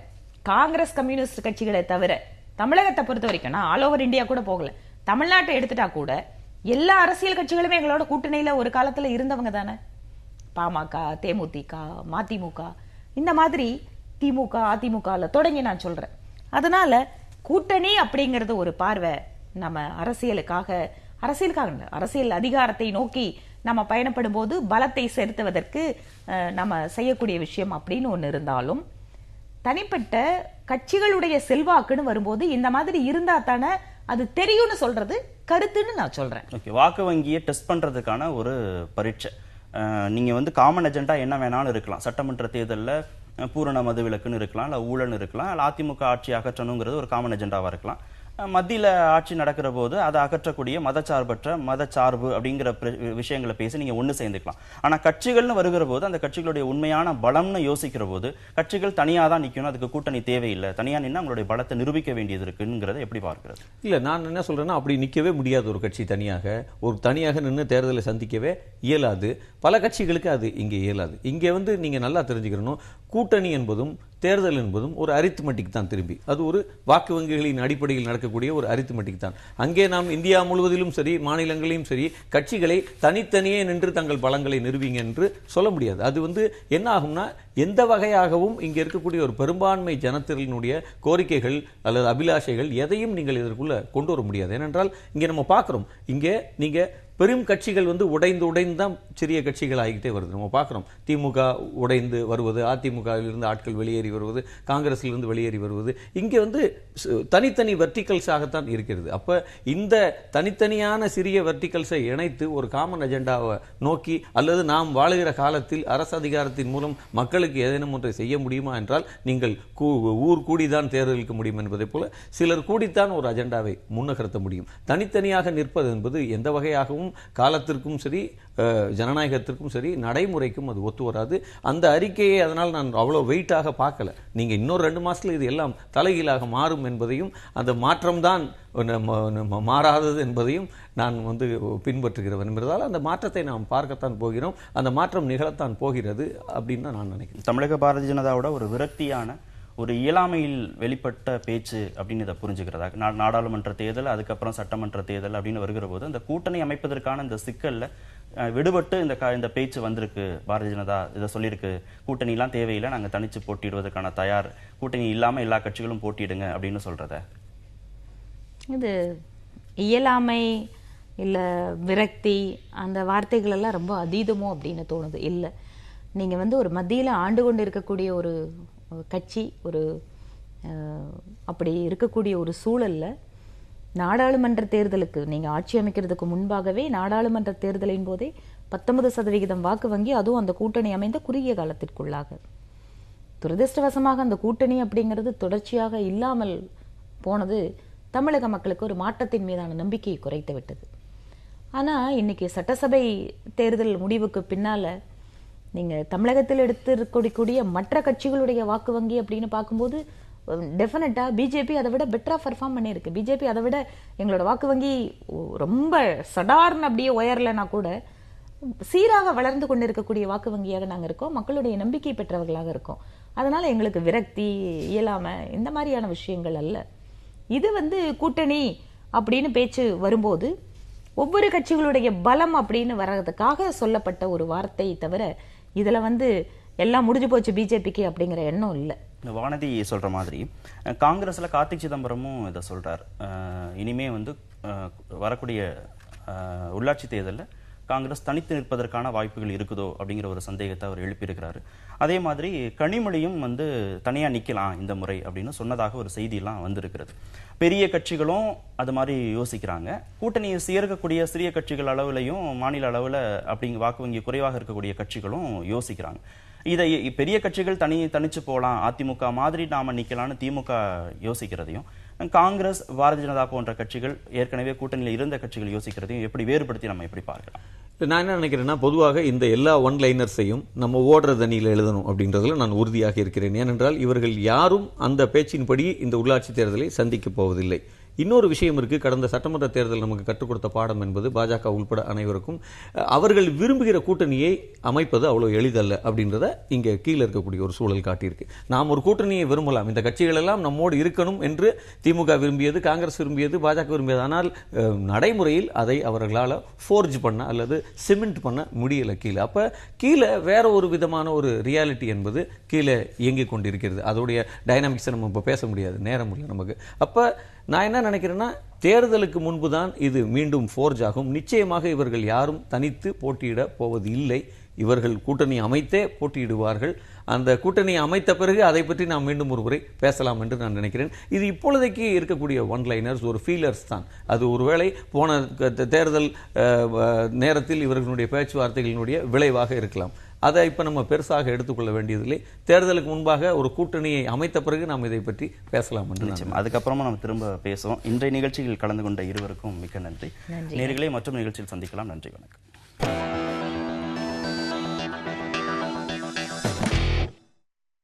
காங்கிரஸ் கம்யூனிஸ்ட் கட்சிகளை தவிர தமிழகத்தை பொறுத்த வரைக்கும், நான் ஆல் ஓவர் இந்தியா கூட போகல, தமிழ்நாட்டை எடுத்துட்டா கூட எல்லா அரசியல் கட்சிகளுமே எங்களோட கூட்டணியில ஒரு காலத்துல இருந்தவங்க தானே. பாமக, தேமுதிக, மதிமுக, இந்த மாதிரி திமுக அதிமுக தொடங்கி நான் சொல்றேன். அதனால கூட்டணி அப்படிங்கிறது ஒரு பார்வை, நம்ம அரசியல் அதிகாரத்தை நோக்கி நம்ம பயணப்படும் போது பலத்தை செலுத்துவதற்கு நம்ம செய்யக்கூடிய விஷயம் அப்படின்னு ஒண்ணு இருந்தாலும், தனிப்பட்ட கட்சிகளுடைய செல்வாக்குன்னு வரும்போது இந்த மாதிரி இருந்தா தானே அது தெரியும்னு சொல்றது கருத்துன்னு நான் சொல்றேன். வாக்கு வங்கியை டெஸ்ட் பண்றதுக்கான ஒரு பரீட்சை. நீங்க காமன் அஜெண்டா என்ன வேணாலும் இருக்கலாம், சட்டமன்ற தேர்தலில் பூரண மது விலக்குன்னு இருக்கலாம், இல்ல ஊழல்னு இருக்கலாம், இல்ல அதிமுக ஆட்சி அகற்றணுங்கிறது ஒரு காமன் அஜெண்டாவா இருக்கலாம். மத்தியில ஆட்சி நடக்கிற போது அதை அகற்றக்கூடிய மதச்சார்பற்ற மதச்சார்பு அப்படிங்கிற விஷயங்களை பேசி நீங்க ஒண்ணு சேர்ந்துக்கலாம். ஆனா கட்சிகள்னு வருகிற போது அந்த கட்சிகளுடைய உண்மையான பலம்னு யோசிக்கிற போது கட்சிகள் தனியா தான் நிக்கணும், அதுக்கு கூட்டணி தேவையில்லை, தனியா நின்று அவங்களுடைய பலத்தை நிரூபிக்க வேண்டியது இருக்குங்கிறத எப்படி பார்க்கிறது? இல்ல, நான் என்ன சொல்றேன்னா, அப்படி நிக்கவே முடியாது. ஒரு கட்சி தனியாக நின்று தேர்தலை சந்திக்கவே இயலாது. பல கட்சிகளுக்கு அது இங்கே இயலாது. இங்கே நீங்க நல்லா தெரிஞ்சுக்கணும், கூட்டணி என்பதும் தேர்தல் என்பதும் ஒரு அரித்மெட்டிக் தான். திரும்பி அது ஒரு வாக்கு வங்கிகளின் அடிப்படையில் நடக்கக்கூடிய ஒரு அரித்மெட்டிக் தான். அங்கே நாம் இந்தியா முழுவதிலும் சரி, மாநிலங்களிலும் சரி, கட்சிகளை தனித்தனியே நின்று தங்கள் பலங்களை நிறுவீங்க என்று சொல்ல முடியாது. அது என்ன ஆகும்னா, எந்த வகையாகவும் இங்கே இருக்கக்கூடிய ஒரு பெரும்பான்மை ஜனத்தினுடைய கோரிக்கைகள் அல்லது அபிலாஷைகள் எதையும் நீங்கள் இதற்குள்ள கொண்டு வர முடியாது. ஏனென்றால் இங்கே நம்ம பார்க்கிறோம், இங்கே நீங்க பெரும் கட்சிகள் உடைந்து தான் சிறிய கட்சிகள் ஆகிக்கிட்டே வருது. நம்ம பார்க்கிறோம், திமுக உடைந்து வருவது, அதிமுகவிலிருந்து ஆட்கள் வெளியேறி வருவது, காங்கிரஸிலிருந்து வெளியேறி வருவது, இங்கே தனித்தனி வெர்டிகல்ஸாகத்தான் இருக்கிறது. அப்ப இந்த தனித்தனியான சிறிய வெர்டிகல்ஸை இணைத்து ஒரு காமன் அஜெண்டாவை நோக்கி அல்லது நாம் வாழுகிற காலத்தில் அரசு அதிகாரத்தின் மூலம் மக்களுக்கு ஏதேனும் ஒன்றை செய்ய முடியுமா என்றால் நீங்கள் ஊர் கூடிதான் தேர்தலுக்கு முடியும் என்பதை போல சிலர் கூடித்தான் ஒரு அஜெண்டாவை முன்னகர்த்த முடியும். தனித்தனியாக நிற்பது என்பது எந்த வகையாகவும் காலத்திற்கும் சரி, ஜனநாயகத்திற்கும் சரி, நடைமுறைக்கும் அது ஒத்து வராது. அந்த அறிக்கையை அதனால் நான் அவ்வளவு வெயிட்டாக பார்க்கல. நீங்க இன்னொரு 2 மாசத்துல இது எல்லாம் தலைகீழாக மாறும் என்பதையும், அந்த மாற்றம்தான் மாறாதது என்பதையும் நான் பின்பற்றுகிறவன் என்பதால் அந்த மாற்றத்தை நாம் பார்க்கத்தான் போகிறோம். அந்த மாற்றம் நிகழத்தான் போகிறது அப்படின்னு தான் நான் நினைக்கிறேன். தமிழக பாரதிய ஜனதாவோட ஒரு விரக்தியான, ஒரு இயலாமையில் வெளிப்பட்ட பேச்சு அப்படின்னு இதை புரிஞ்சுக்கிறதா? நாடாளுமன்ற தேர்தல், அதுக்கப்புறம் சட்டமன்ற தேர்தல் அப்படின்னு வருகிற போது அந்த கூட்டணி அமைப்பதற்கான இந்த சிக்கல்ல விடுபட்டு இந்த பேச்சு வந்திருக்கு. பாரதிய ஜனதா இதை சொல்லியிருக்கு, கூட்டணி எல்லாம் தேவையில்லை, நாங்க தனிச்சு போட்டியிடுவதற்கான தயார், கூட்டணி இல்லாம எல்லா கட்சிகளும் போட்டியிடுங்க அப்படின்னு சொல்றத. இது இயலாமை இல்ல விரக்தி அந்த வார்த்தைகள் எல்லாம் ரொம்ப அதீதமோ அப்படின்னு தோணுது. இல்லை, நீங்க ஒரு மத்தியில ஆண்டு கொண்டு இருக்கக்கூடிய ஒரு கட்சி, ஒரு அப்படி இருக்கக்கூடிய ஒரு சூழல்ல நாடாளுமன்ற தேர்தலுக்கு நீங்க ஆட்சி அமைக்கிறதுக்கு முன்பாகவே நாடாளுமன்ற தேர்தலின் போதே 19% வாக்கு வங்கி, அதுவும் அந்த கூட்டணி அமைந்த குறுகிய காலத்திற்குள்ளாக. துரதிருஷ்டவசமாக அந்த கூட்டணி அப்படிங்கிறது தொடர்ச்சியாக இல்லாமல் போனது தமிழக மக்களுக்கு ஒரு மாற்றத்தின் மீதான நம்பிக்கையை குறைத்து விட்டது. ஆனா இன்னைக்கு சட்டசபை தேர்தல் முடிவுக்கு பின்னால நீங்க தமிழகத்தில் எடுத்திருக்கக்கூடிய மற்ற கட்சிகளுடைய வாக்கு வங்கி அப்படின்னு பார்க்கும்போது டெஃபினட்டா பிஜேபி அதை விட பெட்டரா பெர்ஃபார்ம் பண்ணியிருக்கு. பிஜேபி அதை விட எங்களோட வாக்கு வங்கி ரொம்ப சடார்னு அப்படியே உயரலைன்னா கூட சீராக வளர்ந்து கொண்டிருக்கக்கூடிய வாக்கு வங்கியாக நாங்க இருக்கோம், மக்களுடைய நம்பிக்கை பெற்றவர்களாக இருக்கோம். அதனால எங்களுக்கு விரக்தி, இயலாம இந்த மாதிரியான விஷயங்கள் அல்ல. இது கூட்டணி அப்படின்னு பேச்சு வரும்போது ஒவ்வொரு கட்சிகளுடைய பலம் அப்படின்னு வர்றதுக்காக சொல்லப்பட்ட ஒரு வார்த்தை தவிர இதுல எல்லாம் முடிஞ்சு போச்சு பிஜேபிக்கு அப்படிங்கிற எண்ணம் இல்லை. வானதி சொல்ற மாதிரி காங்கிரஸ்ல கார்த்திக் சிதம்பரமும் இதை சொல்றார். இனிமே வரக்கூடிய உள்ளாட்சி தேர்தலில் காங்கிரஸ் தனித்து நிற்பதற்கான வாய்ப்புகள் இருக்குதோ அப்படிங்கிற ஒரு சந்தேகத்தை அவர் எழுப்பியிருக்கிறாரு. அதே மாதிரி கனிமொழியும் தனியா நிக்கலாம் இந்த முறை அப்படின்னு சொன்னதாக ஒரு செய்தியெல்லாம் வந்திருக்கிறது. பெரிய கட்சிகளும் அது மாதிரி யோசிக்கிறாங்க. கூட்டணியை சேர்க்கக்கூடிய சிறிய கட்சிகள் அளவுலையும் மாநில அளவுல அப்படிங்க வாக்கு வங்கி குறைவாக இருக்கக்கூடிய கட்சிகளும் யோசிக்கிறாங்க. இதை பெரிய கட்சிகள் தனிச்சு போகலாம், அதிமுக மாதிரி நாம நிக்கலாம்னு திமுக யோசிக்கிறதையும், காங்கிரஸ், பாரதிய ஜனதா போன்ற கட்சிகள் ஏற்கனவே கூட்டணியில் இருந்த கட்சிகள் யோசிக்கிறதையும் எப்படி வேறுபடுத்தி நம்ம எப்படி பார்க்கலாம்? நான் என்ன நினைக்கிறேன்னா, பொதுவாக இந்த எல்லா ஒன் லைனர்ஸையும் நம்ம ஓடுற தண்ணியில் எழுதணும் அப்படின்றதுல நான் உறுதியாக இருக்கிறேன். ஏனென்றால் இவர்கள் யாரும் அந்த பேச்சின்படி இந்த உள்ளாட்சி தேர்தலை சந்திக்கப் போவதில்லை. இன்னொரு விஷயம் இருக்கு. கடந்த சட்டமன்ற தேர்தல் நமக்கு கற்றுக் கொடுத்த பாடம் என்பது பாஜக உள்பட அனைவருக்கும் அவர்கள் விரும்புகிற கூட்டணியை அமைப்பது அவ்வளவு எளிதல்ல அப்படின்றத இங்க கீழே இருக்கக்கூடிய ஒரு சூழல் காட்டியிருக்கு. நாம் ஒரு கூட்டணியை விரும்பலாம், இந்த கட்சிகள் எல்லாம் நம்மோடு இருக்கணும் என்று திமுக விரும்பியது, காங்கிரஸ் விரும்பியது, பாஜக விரும்பியது. ஆனால் நடைமுறையில் அதை அவர்களால் ஃபோர்ஜ் பண்ண அல்லது சிமெண்ட் பண்ண முடியல கீழே. அப்ப கீழே வேற ஒரு விதமான ஒரு ரியாலிட்டி என்பது கீழே இயங்கிக் கொண்டிருக்கிறது. அதோடைய டைனாமிக்ஸை நம்ம இப்ப பேச முடியாது, நேரம் முடியும் நமக்கு. அப்ப நான் என்ன நினைக்கிறேன்னா, தேர்தலுக்கு முன்புதான் இது மீண்டும் ஃபோர்ஜ் ஆகும். நிச்சயமாக இவர்கள் யாரும் தனித்து போட்டியிட போவது இல்லை. இவர்கள் கூட்டணி அமைத்தே போட்டியிடுவார்கள். அந்த கூட்டணி அமைத்த பிறகு அதை பற்றி நாம் மீண்டும் ஒரு முறை பேசலாம் என்று நான் நினைக்கிறேன். இது இப்பொழுதைக்கு இருக்கக்கூடிய ஒன்லைனர்ஸ், ஒரு ஃபீலர்ஸ் தான். அது ஒருவேளை போன தேர்தல் நேரத்தில் இவர்களுடைய பேச்சுவார்த்தைகளினுடைய விளைவாக இருக்கலாம். அதை இப்ப நம்ம பெருசாக எடுத்துக்கொள்ள வேண்டியதில்லை. தேர்தலுக்கு முன்பாக ஒரு கூட்டணியை அமைத்த பிறகு நாம் இதை பற்றி பேசலாம் என்று அதுக்கப்புறமா நம்ம திரும்ப பேசுவோம். இன்றைய நிகழ்ச்சியில் கலந்து கொண்ட இருவருக்கும் மிக்க நன்றி. நேயர்களே, மற்றொரு நிகழ்ச்சியில் சந்திக்கலாம். நன்றி, வணக்கம்.